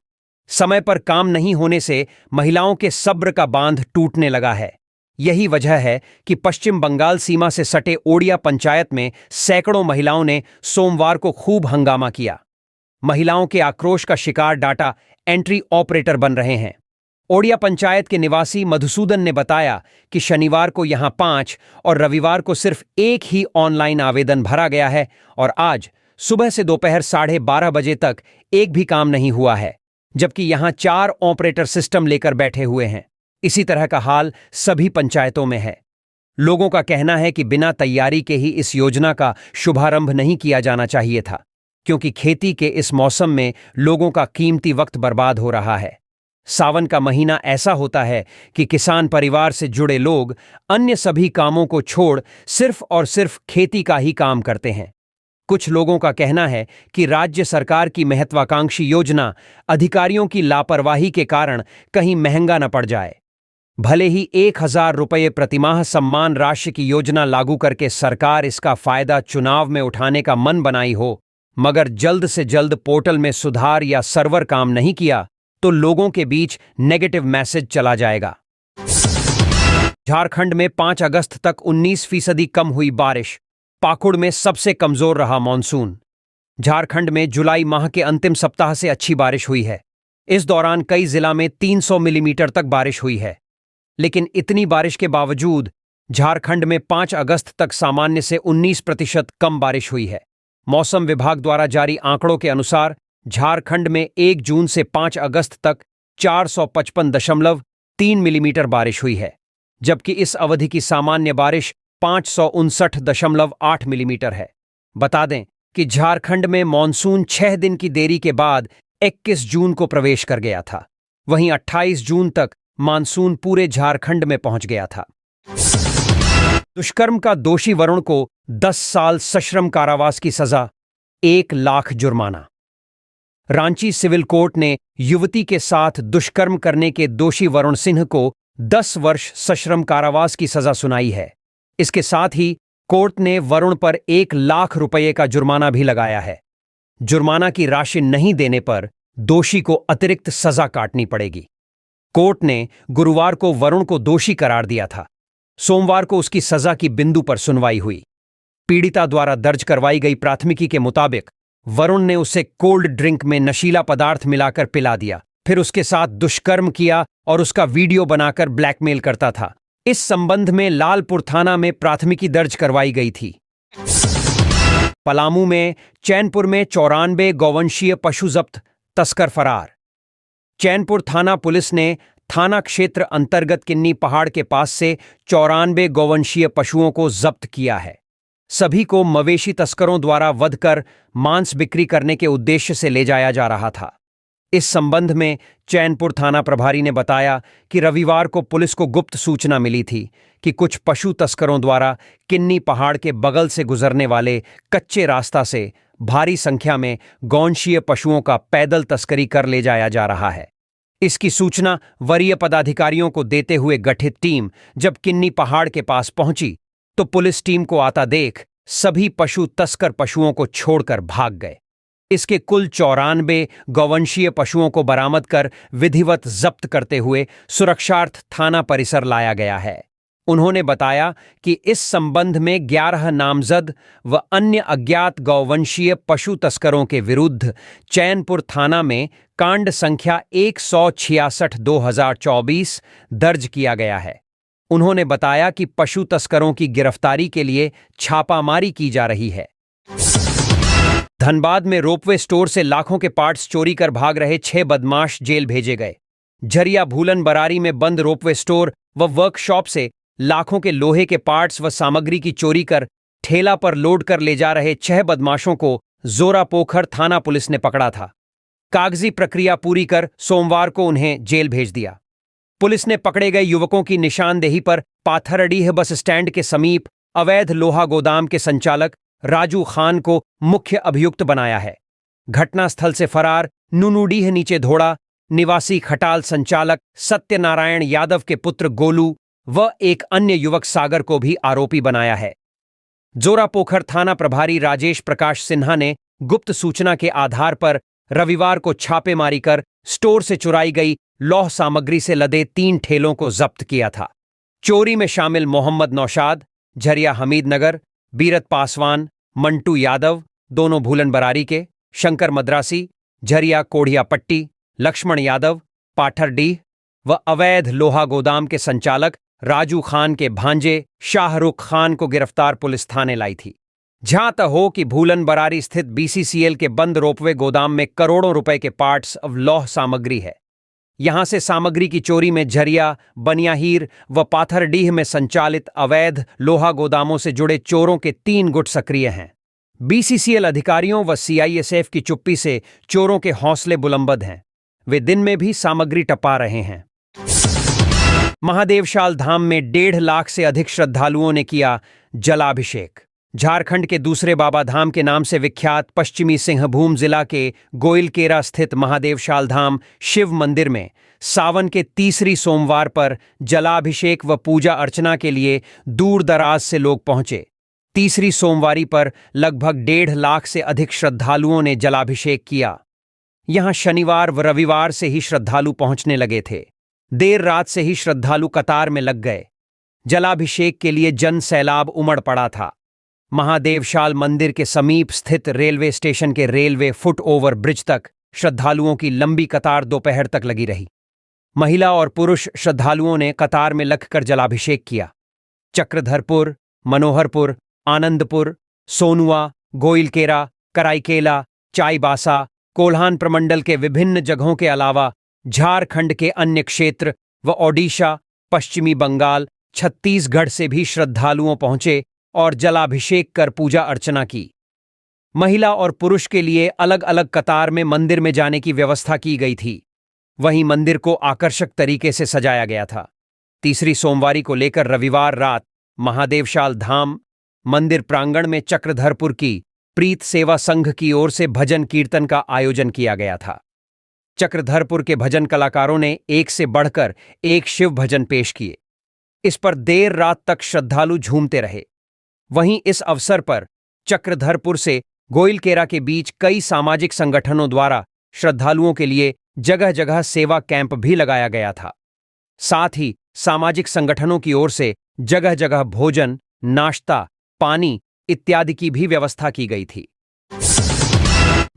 समय पर काम नहीं होने से महिलाओं के सब्र का बांध टूटने लगा है। यही वजह है कि पश्चिम बंगाल सीमा से सटे ओडिया पंचायत में सैकड़ों महिलाओं ने सोमवार को खूब हंगामा किया। महिलाओं के आक्रोश का शिकार डाटा एंट्री ऑपरेटर बन रहे हैं। ओडिया पंचायत के निवासी मधुसूदन ने बताया कि शनिवार को यहां 5 और रविवार को सिर्फ 1 ही ऑनलाइन आवेदन भरा गया है और आज सुबह से दोपहर 12:30 बजे तक एक भी काम नहीं हुआ है, जबकि यहां 4 ऑपरेटर सिस्टम लेकर बैठे हुए हैं। इसी तरह का हाल सभी पंचायतों में है। लोगों का कहना है कि बिना तैयारी के ही इस योजना का शुभारंभ नहीं किया जाना चाहिए था, क्योंकि खेती के इस मौसम में लोगों का कीमती वक्त बर्बाद हो रहा है। सावन का महीना ऐसा होता है कि किसान परिवार से जुड़े लोग अन्य सभी कामों को छोड़ सिर्फ और सिर्फ खेती का ही काम करते हैं। कुछ लोगों का कहना है कि राज्य सरकार की महत्वाकांक्षी योजना अधिकारियों की लापरवाही के कारण कहीं महंगा न पड़ जाए। भले ही 1,000 रुपये प्रतिमाह सम्मान राशि की योजना लागू करके सरकार इसका फायदा चुनाव में उठाने का मन बनाई हो, मगर जल्द से जल्द पोर्टल में सुधार या सर्वर काम नहीं किया तो लोगों के बीच नेगेटिव मैसेज चला जाएगा। झारखंड में 5 अगस्त तक 19% कम हुई बारिश। पाकुड़ में सबसे कमजोर रहा मॉनसून। झारखंड में जुलाई माह के अंतिम सप्ताह से अच्छी बारिश हुई है। इस दौरान कई जिला में 300 मिलीमीटर तक बारिश हुई है। लेकिन इतनी बारिश के बावजूद झारखंड में 5 अगस्त तक सामान्य से 19% कम बारिश हुई है। मौसम विभाग द्वारा जारी आंकड़ों के अनुसार झारखंड में 1 जून से 5 अगस्त तक 455.3 मिलीमीटर बारिश हुई है, जबकि इस अवधि की सामान्य बारिश 559.8 मिलीमीटर है। बता दें कि झारखंड में मॉनसून 6 दिन की देरी के बाद 21 जून को प्रवेश कर गया था। वहीं 28 जून तक मानसून पूरे झारखंड में पहुंच गया था। दुष्कर्म का दोषी वरुण को 10 साल सश्रम कारावास की सजा, 1 लाख जुर्माना। रांची सिविल कोर्ट ने युवती के साथ दुष्कर्म करने के दोषी वरुण सिंह को 10 वर्ष सश्रम कारावास की सजा सुनाई है। इसके साथ ही कोर्ट ने वरुण पर 1 लाख रुपये का जुर्माना भी लगाया है। जुर्माना की राशि नहीं देने पर दोषी को अतिरिक्त सजा काटनी पड़ेगी। कोर्ट ने गुरुवार को वरुण को दोषी करार दिया था। सोमवार को उसकी सजा की बिंदु पर सुनवाई हुई। पीड़िता द्वारा दर्ज करवाई गई प्राथमिकी के मुताबिक वरुण ने उसे कोल्ड ड्रिंक में नशीला पदार्थ मिलाकर पिला दिया, फिर उसके साथ दुष्कर्म किया और उसका वीडियो बनाकर ब्लैकमेल करता था। इस संबंध में लालपुर थाना में प्राथमिकी दर्ज करवाई गई थी। पलामू में चैनपुर में 94 गौवंशीय पशु जब्त, तस्कर फरार। चैनपुर थाना पुलिस ने थाना क्षेत्र अंतर्गत किन्नी पहाड़ के पास से 94 गौवंशीय पशुओं को जब्त किया है। सभी को मवेशी तस्करों द्वारा वध कर मांस बिक्री करने के उद्देश्य से ले जाया जा रहा था। इस संबंध में चैनपुर थाना प्रभारी ने बताया कि रविवार को पुलिस को गुप्त सूचना मिली थी कि कुछ पशु तस्करों द्वारा किन्नी पहाड़ के बगल से गुजरने वाले कच्चे रास्ता से भारी संख्या में गौवंशीय पशुओं का पैदल तस्करी कर ले जाया जा रहा है। इसकी सूचना वरीय पदाधिकारियों को देते हुए गठित टीम जब किन्नी पहाड़ के पास पहुंची तो पुलिस टीम को आता देख सभी पशु तस्कर पशुओं को छोड़कर भाग गए। इसके कुल 94 गौवंशीय पशुओं को बरामद कर विधिवत जब्त करते हुए सुरक्षार्थ थाना परिसर लाया गया है। उन्होंने बताया कि इस संबंध में 11 नामजद व अन्य अज्ञात गौवंशीय पशु तस्करों के विरुद्ध चैनपुर थाना में कांड संख्या 166/2024 दर्ज किया गया है। उन्होंने बताया कि पशु तस्करों की गिरफ्तारी के लिए छापामारी की जा रही है। धनबाद में रोपवे स्टोर से लाखों के पार्ट्स चोरी कर भाग रहे 6 बदमाश जेल भेजे गए। झरिया भूलन बरारी में बंद रोपवे स्टोर व वर्कशॉप से लाखों के लोहे के पार्ट्स व सामग्री की चोरी कर ठेला पर लोड कर ले जा रहे 6 बदमाशों को जोरापोखर थाना पुलिस ने पकड़ा था। कागजी प्रक्रिया पूरी कर सोमवार को उन्हें जेल भेज दिया। पुलिस ने पकड़े गए युवकों की निशानदेही पर पाथरडीह बस स्टैंड के समीप अवैध लोहा गोदाम के संचालक राजू खान को मुख्य अभियुक्त बनाया है। घटनास्थल से फरार नुनुडीह नीचे धोड़ा निवासी खटाल संचालक सत्यनारायण यादव के पुत्र गोलू व एक अन्य युवक सागर को भी आरोपी बनाया है। जोरापोखर थाना प्रभारी राजेश प्रकाश सिन्हा ने गुप्त सूचना के आधार पर रविवार को छापेमारी कर स्टोर से चुराई गई लौह सामग्री से लदे 3 ठेलों को जब्त किया था। चोरी में शामिल मोहम्मद नौशाद, झरिया हमीदनगर, बीरत पासवान, मंटू यादव, दोनों भूलन बरारी के, शंकर मद्रासी, झरिया कोढ़िया पट्टी, लक्ष्मण यादव, पाठरडीह व अवैध लोहा गोदाम के संचालक राजू खान के भांजे शाहरुख खान को गिरफ्तार पुलिस थाने लाई थी। झात हो कि भूलन बरारी स्थित BCCL के बंद रोपवे गोदाम में करोड़ों रुपए के पार्ट्स of लौह सामग्री है। यहां से सामग्री की चोरी में झरिया, बनियाहीर व पाथरडीह में संचालित अवैध लोहा गोदामों से जुड़े चोरों के 3 गुट सक्रिय हैं। BCCL अधिकारियों व CISF की चुप्पी से चोरों के हौसले बुलंद हैं। वे दिन में भी सामग्री टपा रहे हैं। महादेवशाल धाम में 1.5 लाख से अधिक श्रद्धालुओं ने किया जलाभिषेक। झारखंड के दूसरे बाबा धाम के नाम से विख्यात पश्चिमी सिंहभूम जिला के गोइलकेरा स्थित महादेवशाल धाम शिव मंदिर में सावन के तीसरी सोमवार पर जलाभिषेक व पूजा अर्चना के लिए दूर दराज से लोग पहुंचे। तीसरी सोमवारी पर लगभग 1.5 लाख से अधिक श्रद्धालुओं ने जलाभिषेक किया। यहां शनिवार व रविवार से ही श्रद्धालु पहुंचने लगे थे। देर रात से ही श्रद्धालु कतार में लग गए। जलाभिषेक के लिए जन सैलाब उमड़ पड़ा था। महादेवशाल मंदिर के समीप स्थित रेलवे स्टेशन के रेलवे फुट ओवर ब्रिज तक श्रद्धालुओं की लंबी कतार दोपहर तक लगी रही। महिला और पुरुष श्रद्धालुओं ने कतार में लगकर जलाभिषेक किया। चक्रधरपुर, मनोहरपुर, आनंदपुर, सोनुआ, गोइलकेरा, कराईकेला, चाईबासा, कोल्हान प्रमंडल के विभिन्न जगहों के अलावा झारखंड के अन्य क्षेत्र व ओडिशा, पश्चिमी बंगाल, छत्तीसगढ़ से भी श्रद्धालुओं पहुंचे और जलाभिषेक कर पूजा अर्चना की। महिला और पुरुष के लिए अलग अलग कतार में मंदिर में जाने की व्यवस्था की गई थी। वहीं मंदिर को आकर्षक तरीके से सजाया गया था। तीसरी सोमवारी को लेकर रविवार रात महादेवशाल धाम मंदिर प्रांगण में चक्रधरपुर की प्रीत सेवा संघ की ओर से भजन कीर्तन का आयोजन किया गया था। चक्रधरपुर के भजन कलाकारों ने एक से बढ़कर एक शिव भजन पेश किए। इस पर देर रात तक श्रद्धालु झूमते रहे। वहीं इस अवसर पर चक्रधरपुर से गोइलकेरा के बीच कई सामाजिक संगठनों द्वारा श्रद्धालुओं के लिए जगह जगह सेवा कैंप भी लगाया गया था। साथ ही सामाजिक संगठनों की ओर से जगह जगह भोजन, नाश्ता, पानी इत्यादि की भी व्यवस्था की गई थी।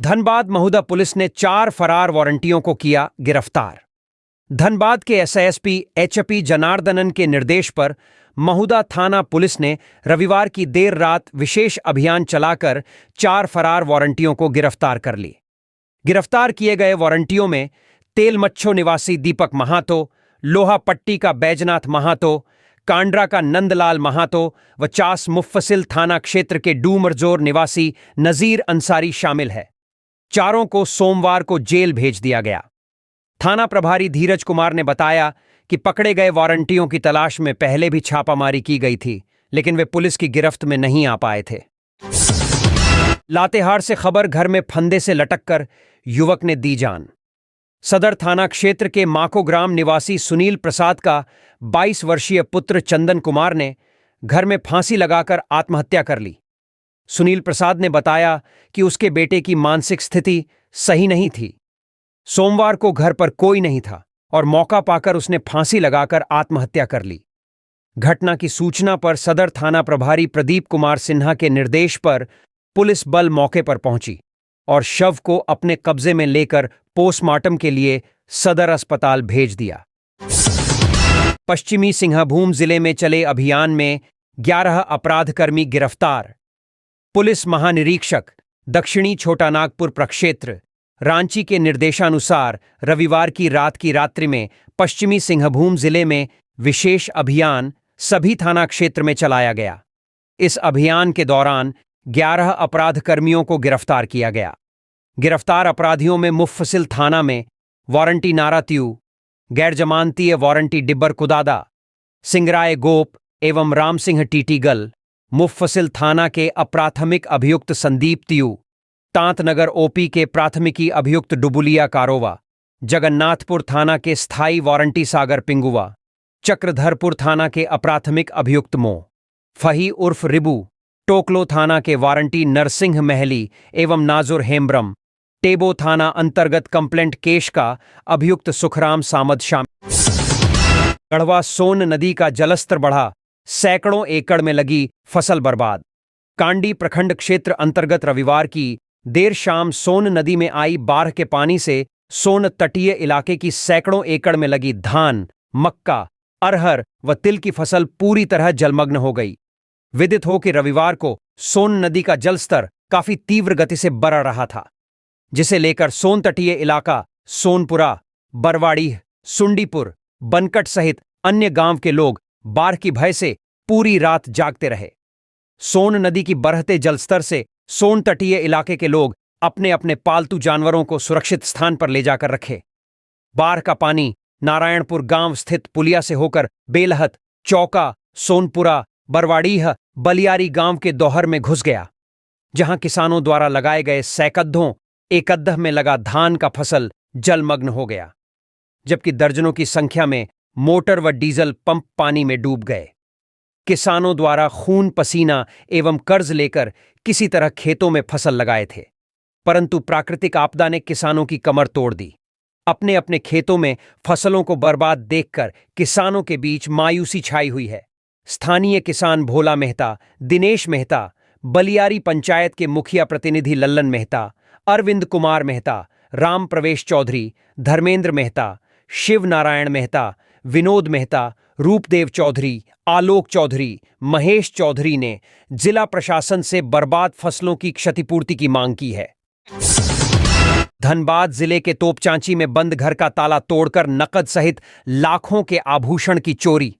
धनबाद महुदा पुलिस ने 4 फरार वारंटियों को किया गिरफ्तार। धनबाद के एसआईएसपी एचपी जनार्दनन के निर्देश पर महुदा थाना पुलिस ने रविवार की देर रात विशेष अभियान चलाकर 4 फरार वारंटियों को गिरफ्तार कर ली। गिरफ्तार किए गए वारंटियों में तेलमच्छो निवासी दीपक महातो, लोहा पट्टी का बैजनाथ महातो, कांड्रा का नंदलाल महातो व चास मुफ्फसिल थाना क्षेत्र के डूमरजोर निवासी नजीर अंसारी शामिल है। चारों को सोमवार को जेल भेज दिया गया। थाना प्रभारी धीरज कुमार ने बताया कि पकड़े गए वारंटियों की तलाश में पहले भी छापामारी की गई थी, लेकिन वे पुलिस की गिरफ्त में नहीं आ पाए थे। लातेहार से खबर, घर में फंदे से लटककर युवक ने दी जान। सदर थाना क्षेत्र के माको ग्राम निवासी सुनील प्रसाद का 22 वर्षीय पुत्र चंदन कुमार ने घर में फांसी लगाकर आत्महत्या कर ली। सुनील प्रसाद ने बताया कि उसके बेटे की मानसिक स्थिति सही नहीं थी। सोमवार को घर पर कोई नहीं था और मौका पाकर उसने फांसी लगाकर आत्महत्या कर ली। घटना की सूचना पर सदर थाना प्रभारी प्रदीप कुमार सिन्हा के निर्देश पर पुलिस बल मौके पर पहुंची और शव को अपने कब्जे में लेकर पोस्टमार्टम के लिए सदर अस्पताल भेज दिया। पश्चिमी सिंहभूम जिले में चले अभियान में 11 अपराधकर्मी गिरफ्तार। पुलिस महानिरीक्षक दक्षिणी छोटा नागपुर प्रक्षेत्र रांची के निर्देशानुसार रविवार की रात्रि में पश्चिमी सिंहभूम जिले में विशेष अभियान सभी थाना क्षेत्र में चलाया गया। इस अभियान के दौरान 11 अपराधकर्मियों को गिरफ्तार किया गया। गिरफ्तार अपराधियों में मुफ्फसिल थाना में वारंटी नारात्यू, गैरजमानतीय वारंटी डिब्बर कुदादा, सिंगराय गोप एवं राम सिंह टीटीगल, मुफ्फसिल थाना के अप्राथमिक अभियुक्त संदीप तियू, तांतनगर ओपी के प्राथमिकी अभियुक्त डुबुलिया कारोवा, जगन्नाथपुर थाना के स्थायी वारंटी सागर पिंगुआ, चक्रधरपुर थाना के अप्राथमिक अभियुक्त मो फही उर्फ रिबू, टोकलो थाना के वारंटी नरसिंह महली एवं नाजुर हेम्ब्रम, टेबो थाना अंतर्गत कंप्लेंट केश का अभियुक्त सुखराम सामद शामिल। गढ़वा सोन नदी का जलस्तर बढ़ा, सैकड़ों एकड़ में लगी फसल बर्बाद। कांडी प्रखंड क्षेत्र अंतर्गत रविवार की देर शाम सोन नदी में आई बाढ़ के पानी से सोन तटीय इलाके की सैकड़ों एकड़ में लगी धान, मक्का, अरहर व तिल की फसल पूरी तरह जलमग्न हो गई। विदित हो कि रविवार को सोन नदी का जलस्तर काफी तीव्र गति से बढ़ रहा था, जिसे लेकर सोन तटीय इलाका सोनपुरा, बरवाड़ीह, सुंडीपुर, बनकट सहित अन्य गांव के लोग बाढ़ की भय से पूरी रात जागते रहे। सोन नदी की बढ़ते जलस्तर से सोन तटीय इलाके के लोग अपने अपने पालतू जानवरों को सुरक्षित स्थान पर ले जाकर रखे। बाढ़ का पानी नारायणपुर गांव स्थित पुलिया से होकर बेलहत, चौका, सोनपुरा, बरवाडीह बलियारी गांव के दोहर में घुस गया, जहां किसानों द्वारा लगाए गए सैकड़ों एकड़ में लगा धान का फसल जलमग्न हो गया, जबकि दर्जनों की संख्या में मोटर व डीजल पंप पानी में डूब गए। किसानों द्वारा खून पसीना एवं कर्ज लेकर किसी तरह खेतों में फसल लगाए थे, परंतु प्राकृतिक आपदा ने किसानों की कमर तोड़ दी। अपने अपने खेतों में फसलों को बर्बाद देखकर किसानों के बीच मायूसी छाई हुई है। स्थानीय किसान भोला मेहता, दिनेश मेहता, बलियारी पंचायत के मुखिया प्रतिनिधि लल्लन मेहता, अरविंद कुमार मेहता, राम प्रवेश चौधरी, धर्मेंद्र मेहता, शिव नारायण मेहता, विनोद मेहता, रूपदेव चौधरी, आलोक चौधरी, महेश चौधरी ने जिला प्रशासन से बर्बाद फसलों की क्षतिपूर्ति की मांग की है। धनबाद जिले के तोपचांची में बंद घर का ताला तोड़कर नकद सहित लाखों के आभूषण की चोरी।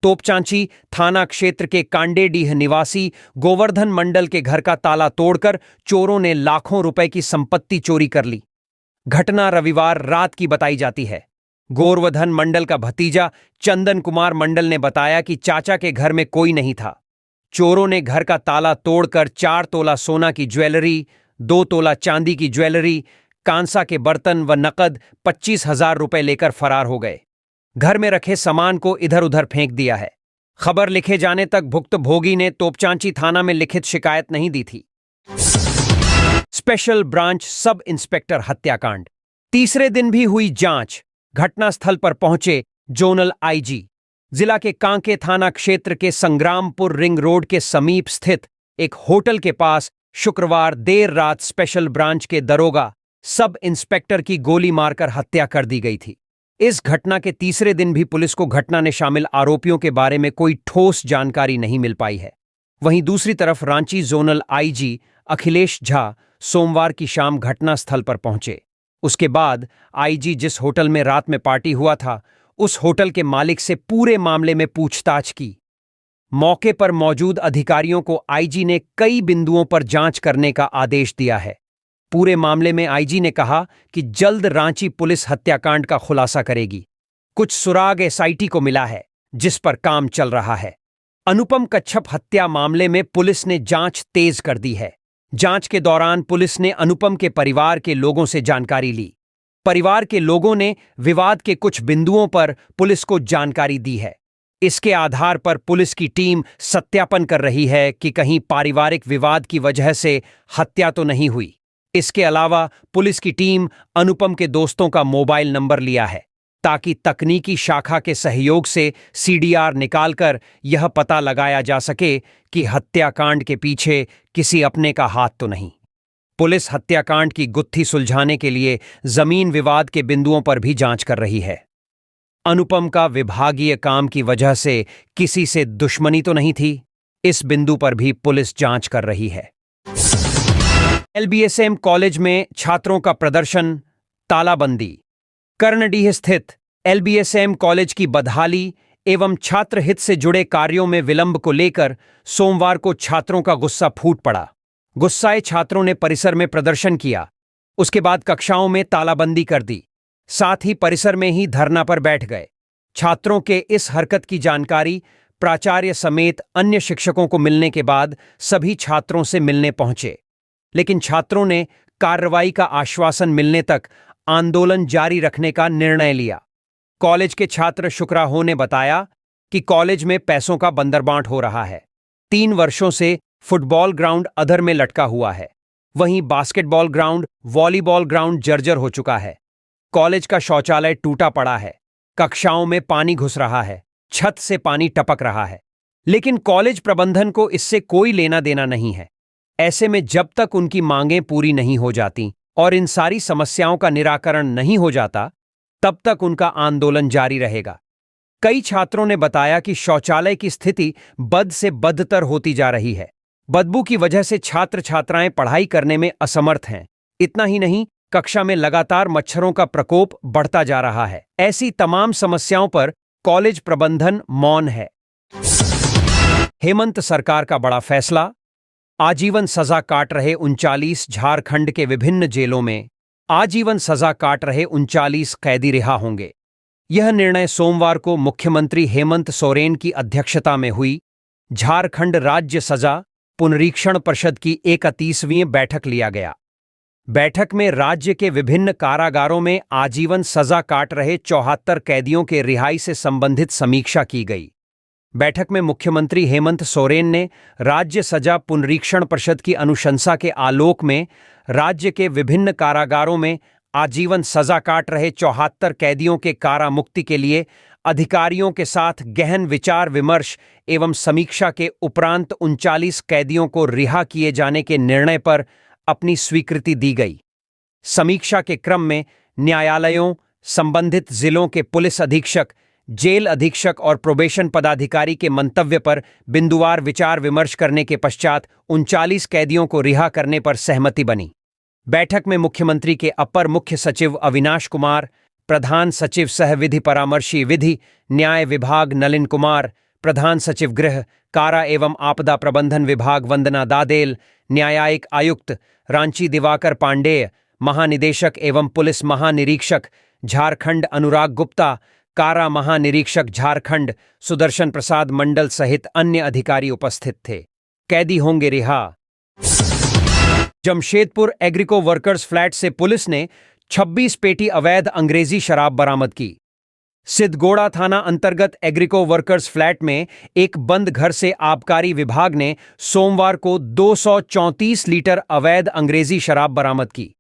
तोपचांची थाना क्षेत्र के कांडेडीह निवासी गोवर्धन मंडल के घर का ताला तोड़कर चोरों ने लाखों रुपए की संपत्ति चोरी कर ली। घटना रविवार रात की बताई जाती है। गोवर्धन मंडल का भतीजा चंदन कुमार मंडल ने बताया कि चाचा के घर में कोई नहीं था। चोरों ने घर का ताला तोड़कर 4 तोला सोना की ज्वेलरी, 2 तोला चांदी की ज्वेलरी, कांसा के बर्तन व नकद 25,000 रुपए लेकर फरार हो गए। घर में रखे सामान को इधर उधर फेंक दिया है। खबर लिखे जाने तक भुक्तभोगी ने तोपचांची थाना में लिखित शिकायत नहीं दी थी। स्पेशल ब्रांच सब इंस्पेक्टर हत्याकांड, तीसरे दिन भी हुई जांच। घटनास्थल पर पहुंचे जोनल आईजी। जिला के कांके थाना क्षेत्र के संग्रामपुर रिंग रोड के समीप स्थित एक होटल के पास शुक्रवार देर रात स्पेशल ब्रांच के दरोगा सब इंस्पेक्टर की गोली मारकर हत्या कर दी गई थी। इस घटना के तीसरे दिन भी पुलिस को घटना में शामिल आरोपियों के बारे में कोई ठोस जानकारी नहीं मिल पाई है। वहीं दूसरी तरफ रांची जोनल आईजी अखिलेश झा सोमवार की शाम घटनास्थल पर पहुंचे। उसके बाद आईजी जिस होटल में रात में पार्टी हुआ था, उस होटल के मालिक से पूरे मामले में पूछताछ की। मौके पर मौजूद अधिकारियों को आईजी ने कई बिंदुओं पर जांच करने का आदेश दिया है। पूरे मामले में आईजी ने कहा कि जल्द रांची पुलिस हत्याकांड का खुलासा करेगी। कुछ सुराग एसआईटी को मिला है, जिस पर काम चल रहा है। अनुपम कच्छप हत्या मामले में पुलिस ने जांच तेज कर दी है। जांच के दौरान पुलिस ने अनुपम के परिवार के लोगों से जानकारी ली। परिवार के लोगों ने विवाद के कुछ बिंदुओं पर पुलिस को जानकारी दी है। इसके आधार पर पुलिस की टीम सत्यापन कर रही है कि कहीं पारिवारिक विवाद की वजह से हत्या तो नहीं हुई। इसके अलावा पुलिस की टीम अनुपम के दोस्तों का मोबाइल नंबर लिया है, ताकि तकनीकी शाखा के सहयोग से सीडीआर निकालकर यह पता लगाया जा सके कि हत्याकांड के पीछे किसी अपने का हाथ तो नहीं। पुलिस हत्याकांड की गुत्थी सुलझाने के लिए जमीन विवाद के बिंदुओं पर भी जांच कर रही है। अनुपम का विभागीय काम की वजह से किसी से दुश्मनी तो नहीं थी, इस बिंदु पर भी पुलिस जांच कर रही है। एलबीएसएम कॉलेज में छात्रों का प्रदर्शन, तालाबंदी। कर्णडीह स्थित एलबीएसएम कॉलेज की बदहाली एवं छात्र हित से जुड़े कार्यों में विलंब को लेकर सोमवार को छात्रों का गुस्सा फूट पड़ा। गुस्साए छात्रों ने परिसर में प्रदर्शन किया। उसके बाद कक्षाओं में तालाबंदी कर दी। साथ ही परिसर में ही धरना पर बैठ गए। छात्रों के इस हरकत की जानकारी प्राचार्य समेत अन्य शिक्षकों को मिलने के बाद सभी छात्रों से मिलने पहुंचे, लेकिन छात्रों ने कार्रवाई का आश्वासन मिलने तक आंदोलन जारी रखने का निर्णय लिया। कॉलेज के छात्र शुक्राहो ने बताया कि कॉलेज में पैसों का बंदरबांट हो रहा है। 3 वर्षों से फुटबॉल ग्राउंड अधर में लटका हुआ है। वहीं बास्केटबॉल ग्राउंड, वॉलीबॉल ग्राउंड जर्जर हो चुका है। कॉलेज का शौचालय टूटा पड़ा है। कक्षाओं में पानी घुस रहा है, छत से पानी टपक रहा है। लेकिन कॉलेज प्रबंधन को इससे कोई लेना देना नहीं है। ऐसे में जब तक उनकी मांगें पूरी नहीं हो जाती और इन सारी समस्याओं का निराकरण नहीं हो जाता, तब तक उनका आंदोलन जारी रहेगा। कई छात्रों ने बताया कि शौचालय की स्थिति बद से बदतर होती जा रही है। बदबू की वजह से छात्र छात्राएं पढ़ाई करने में असमर्थ हैं। इतना ही नहीं, कक्षा में लगातार मच्छरों का प्रकोप बढ़ता जा रहा है। ऐसी तमाम समस्याओं पर कॉलेज प्रबंधन मौन है। हेमंत सरकार का बड़ा फैसला। आजीवन सजा काट रहे 39 झारखंड के विभिन्न जेलों में आजीवन सजा काट रहे 39 कैदी रिहा होंगे। यह निर्णय सोमवार को मुख्यमंत्री हेमंत सोरेन की अध्यक्षता में हुई झारखंड राज्य सजा पुनरीक्षण परिषद की 31वीं बैठक लिया गया। बैठक में राज्य के विभिन्न कारागारों में आजीवन सजा काट रहे 74 कैदियों के रिहाई से संबंधित समीक्षा की गई। बैठक में मुख्यमंत्री हेमंत सोरेन ने राज्य सजा पुनरीक्षण परिषद की अनुशंसा के आलोक में राज्य के विभिन्न कारागारों में आजीवन सजा काट रहे 74 कैदियों के कारामुक्ति के लिए अधिकारियों के साथ गहन विचार विमर्श एवं समीक्षा के उपरांत 39 कैदियों को रिहा किए जाने के निर्णय पर अपनी स्वीकृति दी गई। समीक्षा के क्रम में न्यायालयों, संबंधित जिलों के पुलिस अधीक्षक, जेल अधीक्षक और प्रोबेशन पदाधिकारी के मंतव्य पर बिंदुवार विचार विमर्श करने के पश्चात 39 कैदियों को रिहा करने पर सहमति बनी। बैठक में मुख्यमंत्री के अपर मुख्य सचिव अविनाश कुमार, प्रधान सचिव सह विधि परामर्शी विधि न्याय विभाग नलिन कुमार, प्रधान सचिव गृह कारा एवं आपदा प्रबंधन विभाग वंदना दादेल, न्यायिक आयुक्त रांची दिवाकर पांडेय, महानिदेशक एवं पुलिस महानिरीक्षक झारखंड अनुराग गुप्ता, कारा महानिरीक्षक झारखंड सुदर्शन प्रसाद मंडल सहित अन्य अधिकारी उपस्थित थे। कैदी होंगे रिहा। जमशेदपुर एग्रीको वर्कर्स फ्लैट से पुलिस ने 26 पेटी अवैध अंग्रेजी शराब बरामद की। सिद्धगोड़ा थाना अंतर्गत एग्रीको वर्कर्स फ्लैट में एक बंद घर से आबकारी विभाग ने सोमवार को 234 लीटर अवैध अंग्रेजी शराब बरामद की।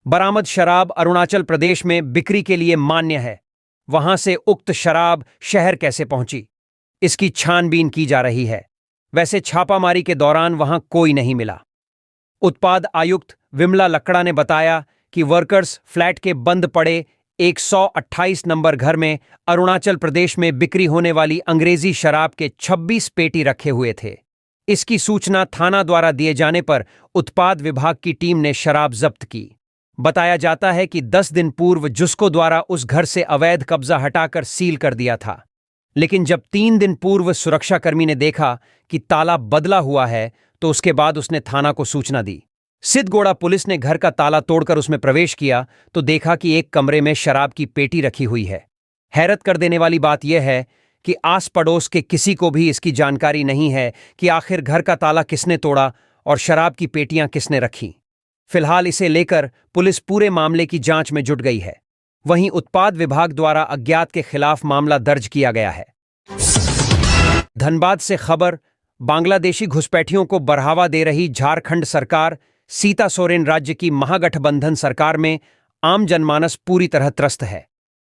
बरामद शराब अरुणाचल प्रदेश में बिक्री के लिए मान्य है। वहां से उक्त शराब शहर कैसे पहुंची, इसकी छानबीन की जा रही है। वैसे छापामारी के दौरान वहां कोई नहीं मिला। उत्पाद आयुक्त विमला लकड़ा ने बताया कि वर्कर्स फ्लैट के बंद पड़े 128 नंबर घर में अरुणाचल प्रदेश में बिक्री होने वाली अंग्रेजी शराब के 26 पेटी रखे हुए थे। इसकी सूचना थाना द्वारा दिए जाने पर उत्पाद विभाग की टीम ने शराब जब्त की। बताया जाता है कि 10 दिन पूर्व जुस्को द्वारा उस घर से अवैध कब्जा हटाकर सील कर दिया था, लेकिन जब 3 दिन पूर्व सुरक्षाकर्मी ने देखा कि ताला बदला हुआ है तो उसके बाद उसने थाना को सूचना दी। सिद्धगोड़ा पुलिस ने घर का ताला तोड़कर उसमें प्रवेश किया तो देखा कि एक कमरे में शराब की पेटी रखी हुई है। हैरत कर देने वाली बात यह है कि आस पड़ोस के किसी को भी इसकी जानकारी नहीं है कि आखिर घर का ताला किसने तोड़ा और शराब की पेटियां किसने रखी। फिलहाल इसे लेकर पुलिस पूरे मामले की जांच में जुट गई है। वहीं उत्पाद विभाग द्वारा अज्ञात के खिलाफ मामला दर्ज किया गया है। धनबाद से खबर, बांग्लादेशी घुसपैठियों को बढ़ावा दे रही झारखंड सरकार, सीता सोरेन राज्य की महागठबंधन सरकार में आम जनमानस पूरी तरह त्रस्त है।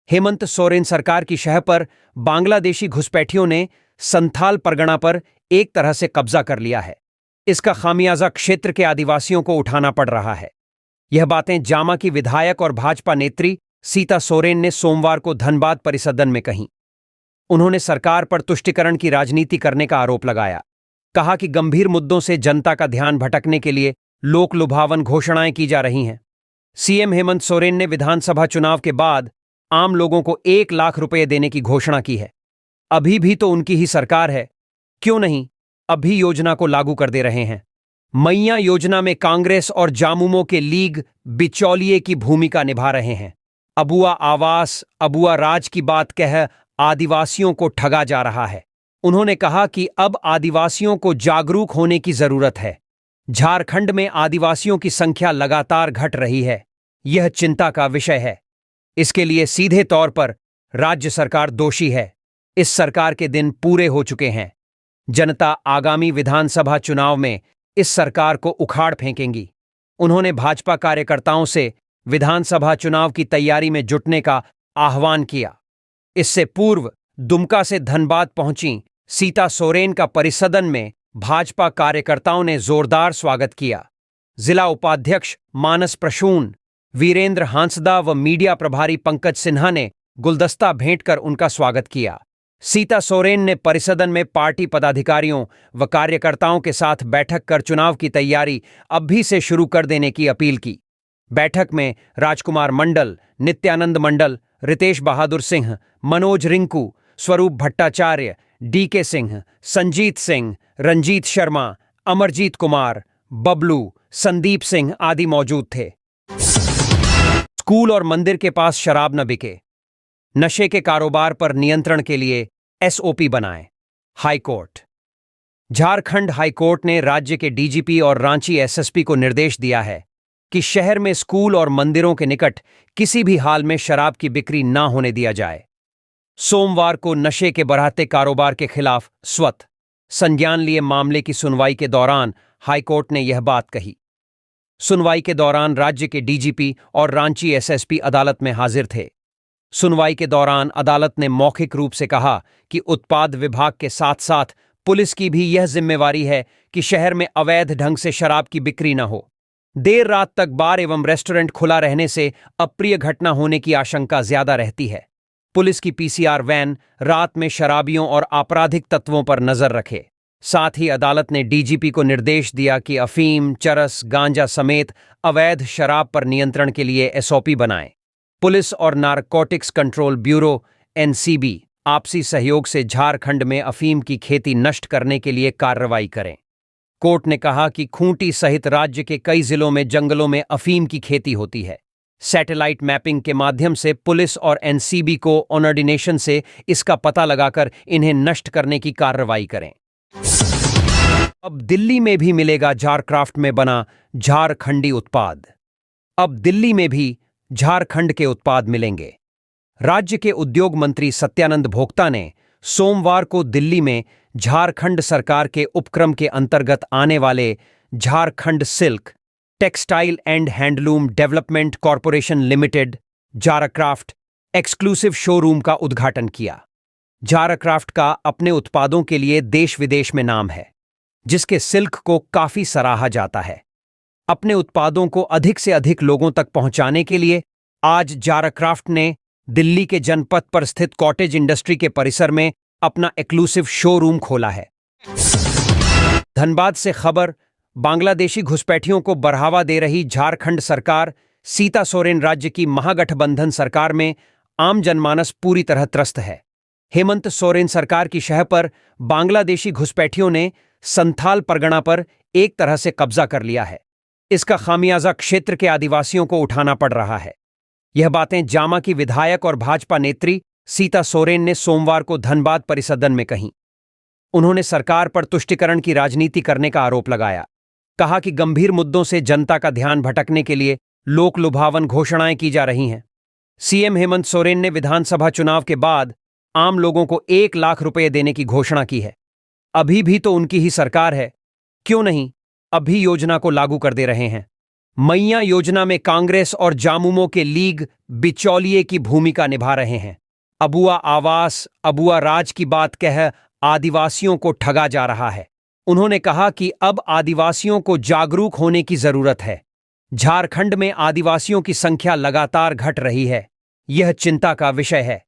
हेमंत सोरेन सरकार की शह पर बांग्लादेशी घुसपैठियों ने संथाल परगना पर एक तरह से कब्जा कर लिया है। इसका खामियाजा क्षेत्र के आदिवासियों को उठाना पड़ रहा है। यह बातें जामा की विधायक और भाजपा नेत्री सीता सोरेन ने सोमवार को धनबाद परिसदन में कहीं। उन्होंने सरकार पर तुष्टीकरण की राजनीति करने का आरोप लगाया। कहा कि गंभीर मुद्दों से जनता का ध्यान भटकने के लिए लोक लुभावन घोषणाएं की जा रही हैं। सीएम हेमंत सोरेन ने विधानसभा चुनाव के बाद आम लोगों को 1 लाख रुपए देने की घोषणा की है। अभी भी तो उनकी ही सरकार है, क्यों नहीं अभी योजना को लागू कर दे रहे हैं। मैया योजना में कांग्रेस और जामुमो के लीग बिचौलिए की भूमिका निभा रहे हैं। अबुआ आवास, अबुआ राज की बात कह आदिवासियों को ठगा जा रहा है। उन्होंने कहा कि अब आदिवासियों को जागरूक होने की जरूरत है। झारखंड में आदिवासियों की संख्या लगातार घट रही है। यह चिंता का विषय है। इसके लिए सीधे तौर पर राज्य सरकार दोषी है। इस सरकार के दिन पूरे हो चुके हैं। जनता आगामी विधानसभा चुनाव में इस सरकार को उखाड़ फेंकेंगी। उन्होंने भाजपा कार्यकर्ताओं से विधानसभा चुनाव की तैयारी में जुटने का आह्वान किया। इससे पूर्व दुमका से धनबाद पहुंची सीता सोरेन का परिसदन में भाजपा कार्यकर्ताओं ने जोरदार स्वागत किया। जिला उपाध्यक्ष मानस प्रसून, वीरेंद्र हांसदा व मीडिया प्रभारी पंकज सिन्हा ने गुलदस्ता भेंट कर उनका स्वागत किया। सीता सोरेन ने परिसदन में पार्टी पदाधिकारियों व कार्यकर्ताओं के साथ बैठक कर चुनाव की तैयारी अभी से शुरू कर देने की अपील की। बैठक में राजकुमार मंडल, नित्यानंद मंडल, रितेश बहादुर सिंह, मनोज रिंकू, स्वरूप भट्टाचार्य, डीके सिंह, संजीत सिंह, रंजीत शर्मा, अमरजीत कुमार, बबलू, संदीप सिंह आदि मौजूद थे। स्कूल और मंदिर के पास शराब न बिके, नशे के कारोबार पर नियंत्रण के लिए एसओपी बनाएं। हाईकोर्ट। झारखंड हाईकोर्ट ने राज्य के डीजीपी और रांची एसएसपी को निर्देश दिया है कि शहर में स्कूल और मंदिरों के निकट किसी भी हाल में शराब की बिक्री न होने दिया जाए। सोमवार को नशे के बढ़ते कारोबार के खिलाफ स्वतः संज्ञान लिए मामले की सुनवाई के दौरान हाईकोर्ट ने यह बात कही। सुनवाई के दौरान राज्य के डीजीपी और रांची एसएसपी अदालत में हाजिर थे। सुनवाई के दौरान अदालत ने मौखिक रूप से कहा कि उत्पाद विभाग के साथ साथ पुलिस की भी यह जिम्मेवारी है कि शहर में अवैध ढंग से शराब की बिक्री न हो। देर रात तक बार एवं रेस्टोरेंट खुला रहने से अप्रिय घटना होने की आशंका ज्यादा रहती है। पुलिस की पीसीआर वैन रात में शराबियों और आपराधिक तत्वों पर नजर रखे। साथ ही अदालत ने डीजीपी को निर्देश दिया कि अफीम, चरस, गांजा समेत अवैध शराब पर नियंत्रण के लिए एसओपी बनाएं। पुलिस और नारकोटिक्स कंट्रोल ब्यूरो एनसीबी आपसी सहयोग से झारखंड में अफीम की खेती नष्ट करने के लिए कार्रवाई करें। कोर्ट ने कहा कि खूंटी सहित राज्य के कई जिलों में जंगलों में अफीम की खेती होती है। सैटेलाइट मैपिंग के माध्यम से पुलिस और एनसीबी को ऑर्डिनेशन से इसका पता लगाकर इन्हें नष्ट करने की कार्रवाई करें। अब दिल्ली में भी मिलेगा झारक्राफ्ट में बना झारखंडी उत्पाद। अब दिल्ली में भी झारखंड के उत्पाद मिलेंगे। राज्य के उद्योग मंत्री सत्यानंद भोक्ता ने सोमवार को दिल्ली में झारखंड सरकार के उपक्रम के अंतर्गत आने वाले Jharkhand silk textile and handloom development corporation limited Jharcraft exclusive showroom का उद्घाटन किया। झारक्राफ्ट का अपने उत्पादों के लिए देश विदेश में नाम है, जिसके सिल्क को काफी सराहा जाता है। अपने उत्पादों को अधिक से अधिक लोगों तक पहुंचाने के लिए आज झारक्राफ्ट ने दिल्ली के जनपथ पर स्थित कॉटेज इंडस्ट्री के परिसर में अपना एक्सक्लूसिव शोरूम खोला है। धनबाद से खबर। बांग्लादेशी घुसपैठियों को बढ़ावा दे रही झारखंड सरकार सीता सोरेन राज्य की महागठबंधन सरकार में आम जनमानस पूरी तरह त्रस्त है। हेमंत सोरेन सरकार की शह पर बांग्लादेशी घुसपैठियों ने संथाल परगना पर एक तरह से कब्जा कर लिया है। इसका खामियाजा क्षेत्र के आदिवासियों को उठाना पड़ रहा है। यह बातें जामा की विधायक और भाजपा नेत्री सीता सोरेन ने सोमवार को धनबाद परिसदन में कहीं। उन्होंने सरकार पर तुष्टीकरण की राजनीति करने का आरोप लगाया। कहा कि गंभीर मुद्दों से जनता का ध्यान भटकने के लिए लोक लुभावन घोषणाएं की जा रही हैं। सीएम हेमंत सोरेन ने विधानसभा चुनाव के बाद आम लोगों को 1 लाख रुपए देने की घोषणा की है। अभी भी तो उनकी ही सरकार है, क्यों नहीं अभी योजना को लागू कर दे रहे हैं। मैया योजना में कांग्रेस और जामुमो के लीग बिचौलिए की भूमिका निभा रहे हैं। अबुआ आवास, अबुआ राज की बात कह आदिवासियों को ठगा जा रहा है। उन्होंने कहा कि अब आदिवासियों को जागरूक होने की जरूरत है। झारखंड में आदिवासियों की संख्या लगातार घट रही है। यह चिंता का विषय है।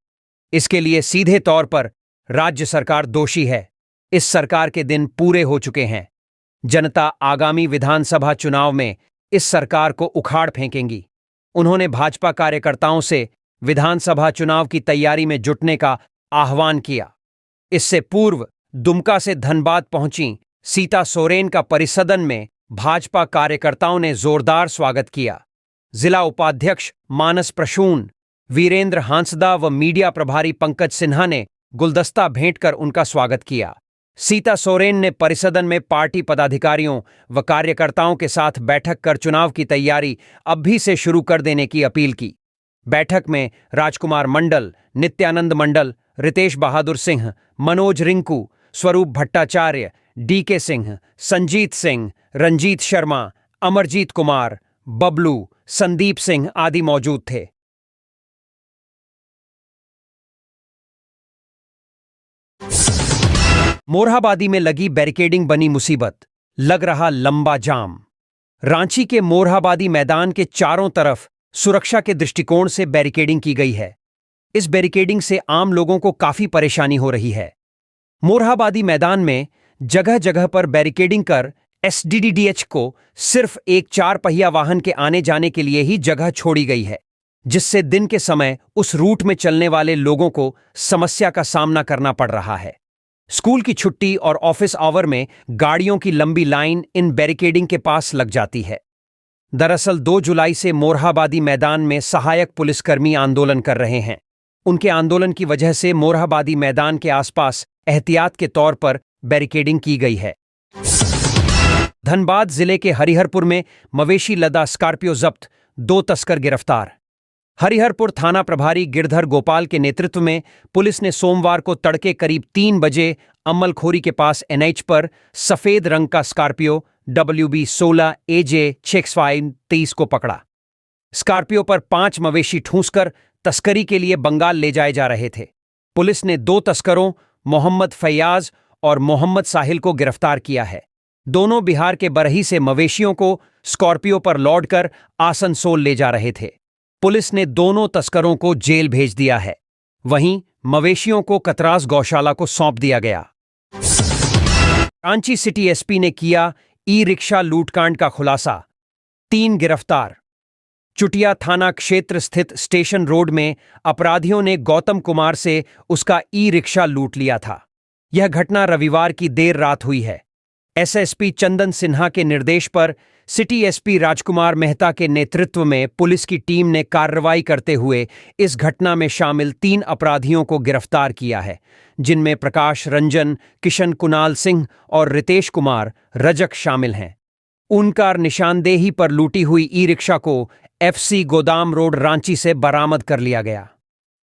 इसके लिए सीधे तौर पर राज्य सरकार दोषी है। इस सरकार के दिन पूरे हो चुके हैं। जनता आगामी विधानसभा चुनाव में इस सरकार को उखाड़ फेंकेंगी। उन्होंने भाजपा कार्यकर्ताओं से विधानसभा चुनाव की तैयारी में जुटने का आह्वान किया। इससे पूर्व दुमका से धनबाद पहुंची सीता सोरेन का परिसदन में भाजपा कार्यकर्ताओं ने जोरदार स्वागत किया। जिला उपाध्यक्ष मानस प्रसून, वीरेंद्र हांसदा व मीडिया प्रभारी पंकज सिन्हा ने गुलदस्ता भेंट कर उनका स्वागत किया। सीता सोरेन ने परिसदन में पार्टी पदाधिकारियों व कार्यकर्ताओं के साथ बैठक कर चुनाव की तैयारी अभी से शुरू कर देने की अपील की। बैठक में राजकुमार मंडल, नित्यानंद मंडल, रितेश बहादुर सिंह, मनोज रिंकू, स्वरूप भट्टाचार्य, डीके सिंह, संजीत सिंह, रंजीत शर्मा, अमरजीत कुमार, बबलू, संदीप सिंह आदि मौजूद थे। मोरहाबादी में लगी बैरिकेडिंग बनी मुसीबत, लग रहा लंबा जाम। रांची के मोरहाबादी मैदान के चारों तरफ सुरक्षा के दृष्टिकोण से बैरिकेडिंग की गई है। इस बैरिकेडिंग से आम लोगों को काफी परेशानी हो रही है। मोरहाबादी मैदान में जगह जगह पर बैरिकेडिंग कर एसडीडीएच को सिर्फ एक 4 पहिया वाहन के आने जाने के लिए ही जगह छोड़ी गई है, जिससे दिन के समय उस रूट में चलने वाले लोगों को समस्या का सामना करना पड़ रहा है। स्कूल की छुट्टी और ऑफिस आवर में गाड़ियों की लंबी लाइन इन बैरिकेडिंग के पास लग जाती है। दरअसल 2 जुलाई से मोरहाबादी मैदान में सहायक पुलिसकर्मी आंदोलन कर रहे हैं। उनके आंदोलन की वजह से मोरहाबादी मैदान के आसपास एहतियात के तौर पर बैरिकेडिंग की गई है। धनबाद जिले के हरिहरपुर में मवेशी लदा स्कॉर्पियो जब्त, 2 तस्कर गिरफ्तार। हरिहरपुर थाना प्रभारी गिरधर गोपाल के नेतृत्व में पुलिस ने सोमवार को तड़के करीब 3 बजे अम्मलखोरी के पास एनएच पर सफेद रंग का स्कॉर्पियो WB 16 AJ 6523 को पकड़ा। स्कॉर्पियो पर 5 मवेशी ठूंसकर तस्करी के लिए बंगाल ले जाए जा रहे थे। पुलिस ने 2 तस्करों मोहम्मद फैयाज और मोहम्मद साहिल को गिरफ्तार किया है। दोनों बिहार के बरही से मवेशियों को स्कॉर्पियो पर लौटकर आसनसोल ले जा रहे थे। पुलिस ने दोनों तस्करों को जेल भेज दिया है। वहीं मवेशियों को कतरास गौशाला को सौंप दिया गया। रांची सिटी एसपी ने किया ई-रिक्शा लूटकांड का खुलासा, 3 गिरफ्तार। चुटिया थाना क्षेत्र स्थित स्टेशन रोड में अपराधियों ने गौतम कुमार से उसका ई-रिक्शा लूट लिया था। यह घटना रविवार की देर रात हुई है। एसएसपी चंदन सिन्हा के निर्देश पर सिटी एसपी राजकुमार मेहता के नेतृत्व में पुलिस की टीम ने कार्रवाई करते हुए इस घटना में शामिल 3 अपराधियों को गिरफ्तार किया है, जिनमें प्रकाश रंजन, किशन कुणाल सिंह और रितेश कुमार रजक शामिल हैं। उनका निशानदेही पर लूटी हुई ई-रिक्शा को FC गोदाम रोड रांची से बरामद कर लिया गया।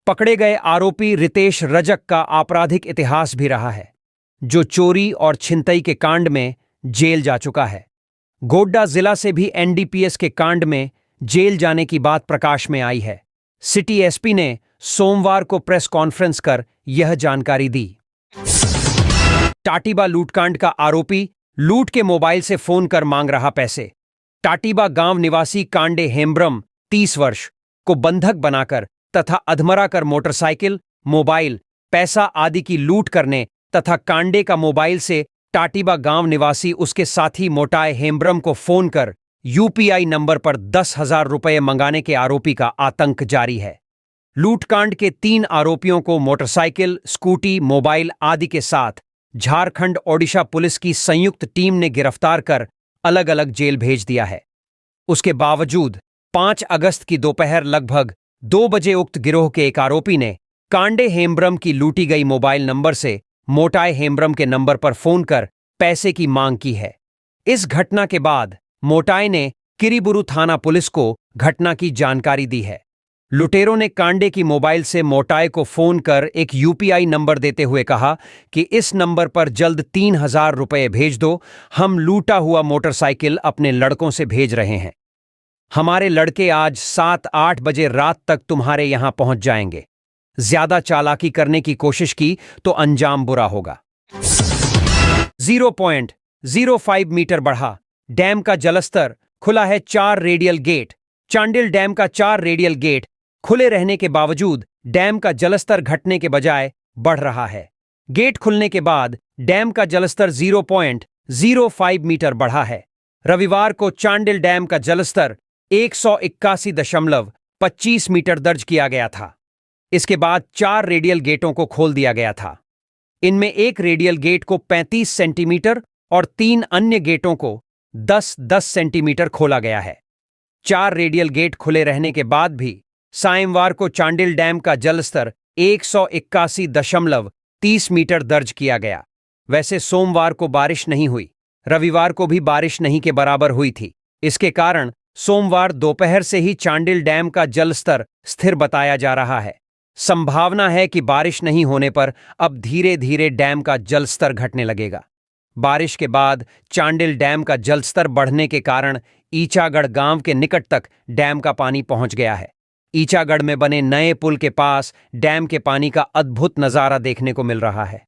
पकड़े गए आरोपी रितेश रजक का आपराधिक इतिहास भी रहा है, जो चोरी और छिनतई के कांड में जेल जा चुका है। गोड्डा जिला से भी NDPS के कांड में जेल जाने की बात प्रकाश में आई है। सिटी एसपी ने सोमवार को प्रेस कॉन्फ्रेंस कर यह जानकारी दी। टाटीबा लूटकांड का आरोपी लूट के मोबाइल से फोन कर मांग रहा पैसे। टाटीबा गांव निवासी कांडे हेम्ब्रम 30 वर्ष को बंधक बनाकर तथा अधमरा कर मोटरसाइकिल, मोबाइल, पैसा आदि की लूट करने तथा कांडे का मोबाइल से टाटीबा गांव निवासी उसके साथी मोटाए हेम्ब्रम को फोन कर UPI नंबर पर 10,000 रुपये मंगाने के आरोपी का आतंक जारी है। लूटकांड के 3 आरोपियों को मोटरसाइकिल, स्कूटी, मोबाइल आदि के साथ झारखंड ओडिशा पुलिस की संयुक्त टीम ने गिरफ्तार कर अलग अलग जेल भेज दिया है। उसके बावजूद 5 अगस्त की दोपहर लगभग 2 बजे उक्त गिरोह के एक आरोपी ने कांडे हेम्ब्रम की लूटी गई मोबाइल नंबर से मोटाए हेम्ब्रम के नंबर पर फोन कर पैसे की मांग की है। इस घटना के बाद मोटाए ने किरीबुरु थाना पुलिस को घटना की जानकारी दी है। लुटेरों ने कांडे की मोबाइल से मोटाए को फोन कर एक UPI नंबर देते हुए कहा कि इस नंबर पर जल्द 3,000 रुपये भेज दो, हम लूटा हुआ मोटरसाइकिल अपने लड़कों से भेज रहे हैं। हमारे लड़के आज 7-8 बजे रात तक तुम्हारे यहां पहुंच जाएंगे। ज्यादा चालाकी करने की कोशिश की तो अंजाम बुरा होगा। 0.05 मीटर बढ़ा, डैम का जलस्तर, खुला है 4 रेडियल गेट। चांडिल डैम का 4 रेडियल गेट खुले रहने के बावजूद डैम का जलस्तर घटने के बजाय बढ़ रहा है। गेट खुलने के बाद डैम का जलस्तर 0.05 मीटर बढ़ा है। रविवार को चांडिल डैम का जलस्तर 181.25 मीटर दर्ज किया गया था। इसके बाद 4 रेडियल गेटों को खोल दिया गया था। इनमें एक रेडियल गेट को 35 सेंटीमीटर और 3 अन्य गेटों को 10-10 सेंटीमीटर खोला गया है। 4 रेडियल गेट खुले रहने के बाद भी सायंवार को चांडिल डैम का जलस्तर 181.30 मीटर दर्ज किया गया। वैसे सोमवार को बारिश नहीं हुई, रविवार को भी बारिश नहीं के बराबर हुई थी। इसके कारण सोमवार दोपहर से ही चांडिल डैम का जलस्तर स्थिर बताया जा रहा है। संभावना है कि बारिश नहीं होने पर अब धीरे धीरे डैम का जलस्तर घटने लगेगा। बारिश के बाद चांडिल डैम का जलस्तर बढ़ने के कारण ईचागढ़ गांव के निकट तक डैम का पानी पहुंच गया है। ईचागढ़ में बने नए पुल के पास डैम के पानी का अद्भुत नजारा देखने को मिल रहा है।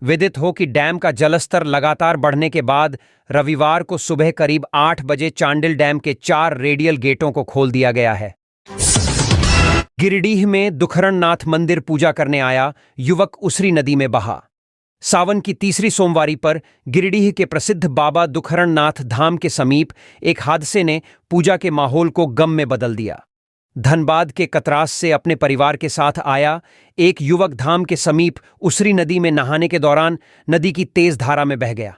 विदित हो कि डैम का जलस्तर लगातार बढ़ने के बाद रविवार को सुबह करीब 8 बजे चांडिल डैम के 4 रेडियल गेटों को खोल दिया गया है। गिरिडीह में दुखरणनाथ मंदिर पूजा करने आया युवक उसरी नदी में बहा। सावन की तीसरी सोमवारी पर गिरिडीह के प्रसिद्ध बाबा दुखरणनाथ धाम के समीप एक हादसे ने पूजा के माहौल को गम में बदल दिया। धनबाद के कतरास से अपने परिवार के साथ आया एक युवक धाम के समीप उसरी नदी में नहाने के दौरान नदी की तेज धारा में बह गया।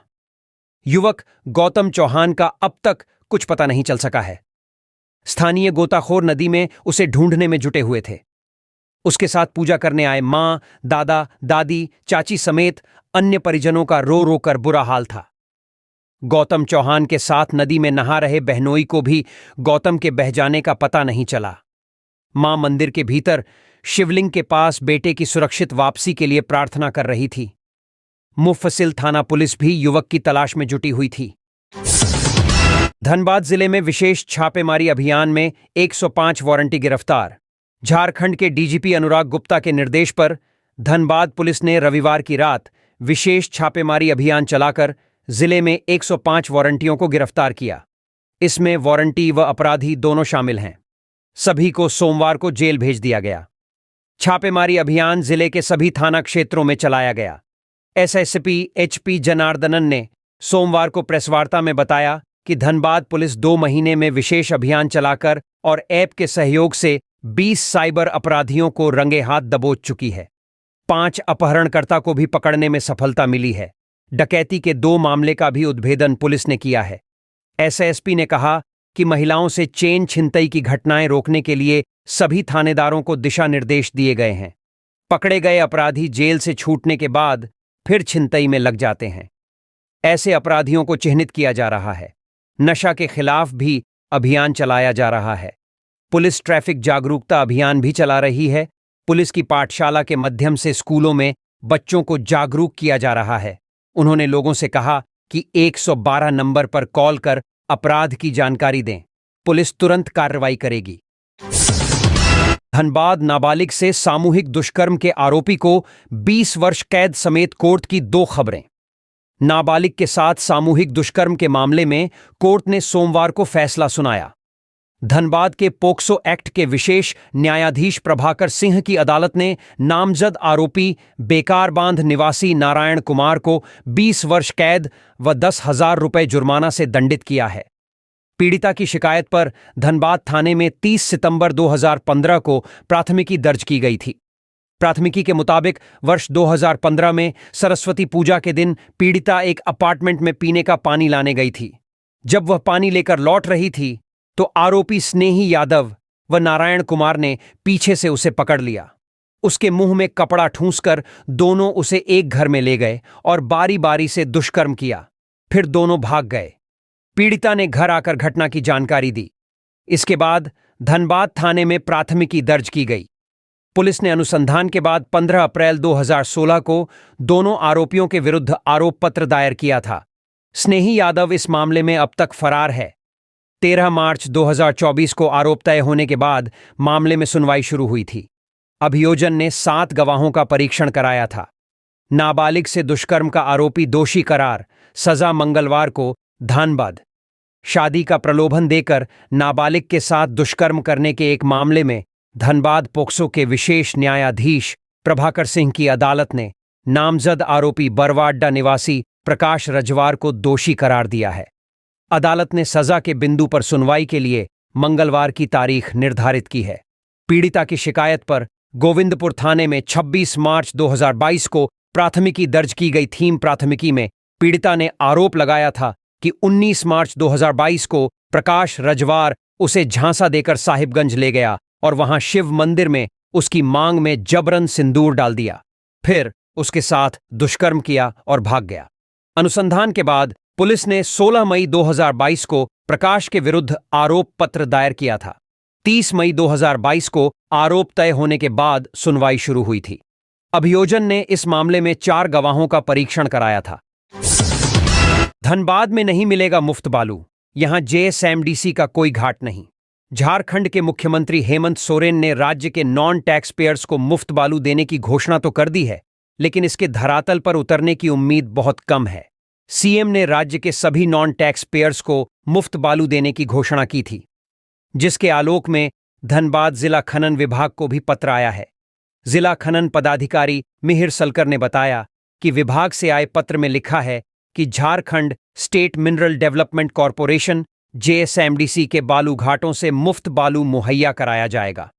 युवक गौतम चौहान का अब तक कुछ पता नहीं चल सका है। स्थानीय गोताखोर नदी में उसे ढूंढने में जुटे हुए थे। उसके साथ पूजा करने आए मां, दादा, दादी, चाची समेत अन्य परिजनों का रो रो कर बुरा हाल था। गौतम चौहान के साथ नदी में नहा रहे बहनोई को भी गौतम के बह जाने का पता नहीं चला। मां मंदिर के भीतर शिवलिंग के पास बेटे की सुरक्षित वापसी के लिए प्रार्थना कर रही थी। मुफस्सिल थाना पुलिस भी युवक की तलाश में जुटी हुई थी। धनबाद जिले में विशेष छापेमारी अभियान में 105 वारंटी गिरफ्तार। झारखंड के डीजीपी अनुराग गुप्ता के निर्देश पर धनबाद पुलिस ने रविवार की रात विशेष छापेमारी अभियान चलाकर जिले में 105 वारंटियों को गिरफ्तार किया। इसमें वारंटी व अपराधी दोनों शामिल हैं। सभी को सोमवार को जेल भेज दिया गया। छापेमारी अभियान जिले के सभी थाना क्षेत्रों में चलाया गया। एसएसपी एचपी जनार्दनन ने सोमवार को प्रेसवार्ता में बताया कि धनबाद पुलिस 2 महीने में विशेष अभियान चलाकर और ऐप के सहयोग से 20 साइबर अपराधियों को रंगे हाथ दबोच चुकी है। 5 अपहरणकर्ता को भी पकड़ने में सफलता मिली है। डकैती के 2 मामले का भी उद्भेदन पुलिस ने किया है। एसएसपी ने कहा कि महिलाओं से चेन छिनतई की घटनाएं रोकने के लिए सभी थानेदारों को दिशा निर्देश दिए गए हैं। पकड़े गए अपराधी जेल से छूटने के बाद फिर छिनतई में लग जाते हैं। ऐसे अपराधियों को चिह्नित किया जा रहा है। नशा के खिलाफ भी अभियान चलाया जा रहा है। पुलिस ट्रैफिक जागरूकता अभियान भी चला रही है। पुलिस की पाठशाला के माध्यम से स्कूलों में बच्चों को जागरूक किया जा रहा है। उन्होंने लोगों से कहा कि 112 नंबर पर कॉल कर अपराध की जानकारी दें। पुलिस तुरंत कार्रवाई करेगी। धनबाद नाबालिग से सामूहिक दुष्कर्म के आरोपी को 20 वर्ष कैद समेत कोर्ट की 2 खबरें। नाबालिग के साथ सामूहिक दुष्कर्म के मामले में कोर्ट ने सोमवार को फैसला सुनाया। धनबाद के पोक्सो एक्ट के विशेष न्यायाधीश प्रभाकर सिंह की अदालत ने नामजद आरोपी बेकार बांध निवासी नारायण कुमार को 20 वर्ष कैद व 10,000 रुपये जुर्माना से दंडित किया है। पीड़िता की शिकायत पर धनबाद थाने में 30 सितंबर 2015 को प्राथमिकी दर्ज की गई थी। प्राथमिकी के मुताबिक वर्ष 2015 में सरस्वती पूजा के दिन पीड़िता एक अपार्टमेंट में पीने का पानी लाने गई थी। जब वह पानी लेकर लौट रही थी तो आरोपी स्नेही यादव व नारायण कुमार ने पीछे से उसे पकड़ लिया। उसके मुंह में कपड़ा ठूंसकर दोनों उसे एक घर में ले गए और बारी बारी से दुष्कर्म किया। फिर दोनों भाग गए। पीड़िता ने घर आकर घटना की जानकारी दी। इसके बाद धनबाद थाने में प्राथमिकी दर्ज की गई। पुलिस ने अनुसंधान के बाद 15 अप्रैल 2016 को दोनों आरोपियों के विरुद्ध आरोप पत्र दायर किया था। स्नेही यादव इस मामले में अब तक फरार है। 13 मार्च 2024 को आरोप तय होने के बाद मामले में सुनवाई शुरू हुई थी। अभियोजन ने 7 गवाहों का परीक्षण कराया था। नाबालिग से दुष्कर्म का आरोपी दोषी करार, सजा मंगलवार को धनबाद। शादी का प्रलोभन देकर नाबालिग के साथ दुष्कर्म करने के एक मामले में धनबाद पोक्सो के विशेष न्यायाधीश प्रभाकर सिंह की अदालत ने नामजद आरोपी बरवाड्डा निवासी प्रकाश रजवार को दोषी करार दिया है। अदालत ने सजा के बिंदु पर सुनवाई के लिए मंगलवार की तारीख निर्धारित की है। पीड़िता की शिकायत पर गोविंदपुर थाने में 26 मार्च 2022 को प्राथमिकी दर्ज की गई थी। प्राथमिकी में पीड़िता ने आरोप लगाया था कि 19 मार्च 2022 को प्रकाश रजवार उसे झांसा देकर साहिबगंज ले गया और वहां शिव मंदिर में उसकी मांग में जबरन सिंदूर डाल दिया। फिर उसके साथ दुष्कर्म किया और भाग गया। अनुसंधान के बाद पुलिस ने 16 मई 2022 को प्रकाश के विरुद्ध आरोप पत्र दायर किया था। 30 मई 2022 को आरोप तय होने के बाद सुनवाई शुरू हुई थी। अभियोजन ने इस मामले में 4 गवाहों का परीक्षण कराया था। धनबाद में नहीं मिलेगा मुफ्त बालू, यहां जेएसएमडीसी का कोई घाट नहीं। झारखंड के मुख्यमंत्री हेमंत सोरेन ने राज्य के नॉन टैक्स पेयर्स को मुफ्त बालू देने की घोषणा तो कर दी है, लेकिन इसके धरातल पर उतरने की उम्मीद बहुत कम है। सीएम ने राज्य के सभी नॉन टैक्स पेयर्स को मुफ्त बालू देने की घोषणा की थी, जिसके आलोक में धनबाद जिला खनन विभाग को भी पत्र आया है। जिला खनन पदाधिकारी मिहिर सलकर ने बताया कि विभाग से आए पत्र में लिखा है कि Jharkhand state mineral development corporation JSMDC के बालू घाटों से मुफ्त बालू मुहैया कराया जाएगा।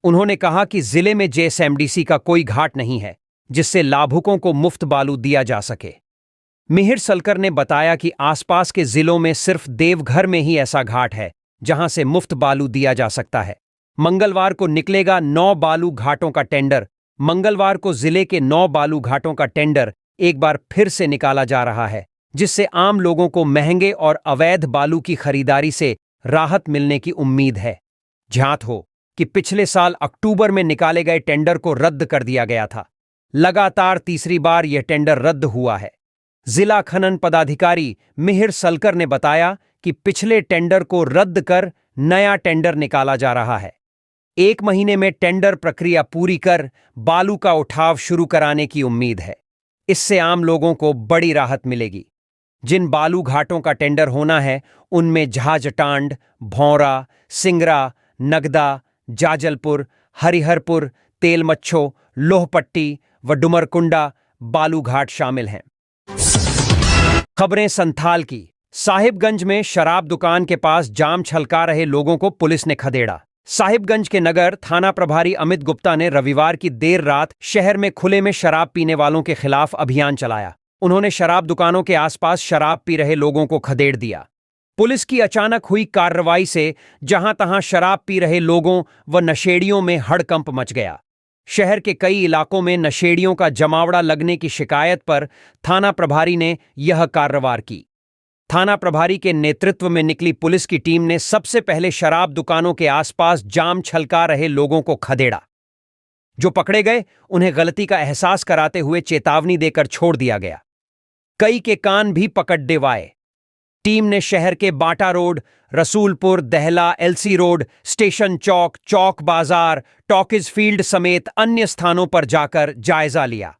उन्होंने कहा कि जिले में जेएसएमडीसी का कोई घाट नहीं है जिससे लाभुकों को मुफ्त बालू दिया जा सके। मिहिर सलकर ने बताया कि आसपास के जिलों में सिर्फ देवघर में ही ऐसा घाट है जहां से मुफ्त बालू दिया जा सकता है। मंगलवार को निकलेगा 9 बालू घाटों का टेंडर। मंगलवार को जिले के 9 बालू घाटों का टेंडर एक बार फिर से निकाला जा रहा है, जिससे आम लोगों को महंगे और अवैध बालू की खरीदारी से राहत मिलने की उम्मीद है। ध्यात हो कि पिछले साल अक्टूबर में निकाले गए टेंडर को रद्द कर दिया गया था। लगातार तीसरी बार यह टेंडर रद्द हुआ है। जिला खनन पदाधिकारी मिहिर सलकर ने बताया कि पिछले टेंडर को रद्द कर नया टेंडर निकाला जा रहा है। 1 महीने में टेंडर प्रक्रिया पूरी कर बालू का उठाव शुरू कराने की उम्मीद है। इससे आम लोगों को बड़ी राहत मिलेगी। जिन बालू घाटों का टेंडर होना है उनमें झाजटांड, भौंरा, सिंगरा, नगदा, जाजलपुर, हरिहरपुर, तेलमच्छो, लोहपट्टी व डुमरकुंडा बालू घाट शामिल हैं। खबरें संथाल की। साहिबगंज में शराब दुकान के पास जाम छलका रहे लोगों को पुलिस ने खदेड़ा। साहिबगंज के नगर थाना प्रभारी अमित गुप्ता ने रविवार की देर रात शहर में खुले में शराब पीने वालों के खिलाफ अभियान चलाया। उन्होंने शराब दुकानों के आसपास शराब पी रहे लोगों को खदेड़ दिया। पुलिस की अचानक हुई कार्रवाई से जहां तहां शराब पी रहे लोगों व नशेड़ियों में हड़कंप मच गया। शहर के कई इलाकों में नशेड़ियों का जमावड़ा लगने की शिकायत पर थाना प्रभारी ने यह कार्रवाई की। थाना प्रभारी के नेतृत्व में निकली पुलिस की टीम ने सबसे पहले शराब दुकानों के आसपास जाम छलका रहे लोगों को खदेड़ा। जो पकड़े गए उन्हें गलती का एहसास कराते हुए चेतावनी देकर छोड़ दिया गया। कई के कान भी पकड़ देवाए। टीम ने शहर के बाटा रोड, रसूलपुर, दहला, एलसी रोड, स्टेशन चौक, चौक बाजार, टॉकीज फील्ड समेत अन्य स्थानों पर जाकर जायजा लिया।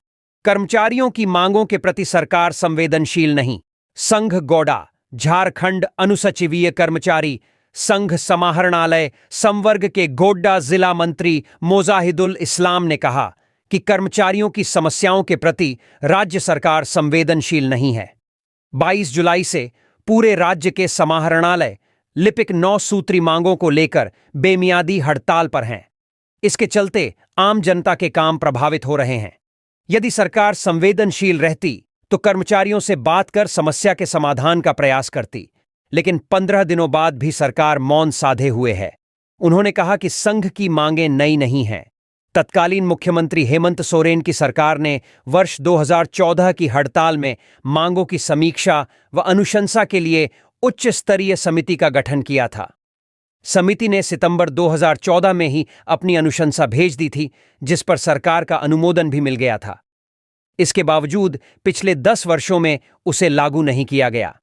कर्मचारियों की मांगों के प्रति सरकार संवेदनशील नहीं। संघ गौडा, झारखंड अनुसचिवीय कर्मचारी संघ समाहरणालय संवर्ग के गोड्डा जिला मंत्री मोजाहिदुल इस्लाम ने कहा कि कर्मचारियों की समस्याओं के प्रति राज्य सरकार संवेदनशील नहीं है। 22 जुलाई से पूरे राज्य के समाहरणालय लिपिक 9 सूत्री मांगों को लेकर बेमियादी हड़ताल पर हैं। इसके चलते आम जनता के काम प्रभावित हो रहे हैं। यदि सरकार संवेदनशील रहती तो कर्मचारियों से बात कर समस्या के समाधान का प्रयास करती, लेकिन 15 दिनों बाद भी सरकार मौन साधे हुए है। उन्होंने कहा कि संघ की मांगें नई नहीं हैं। तत्कालीन मुख्यमंत्री हेमंत सोरेन की सरकार ने वर्ष 2014 की हड़ताल में मांगों की समीक्षा व अनुशंसा के लिए उच्च स्तरीय समिति का गठन किया था। समिति ने सितंबर 2014 में ही अपनी अनुशंसा भेज दी थी, जिस पर सरकार का अनुमोदन भी मिल गया था। इसके बावजूद पिछले 10 वर्षों में उसे लागू नहीं किया गया।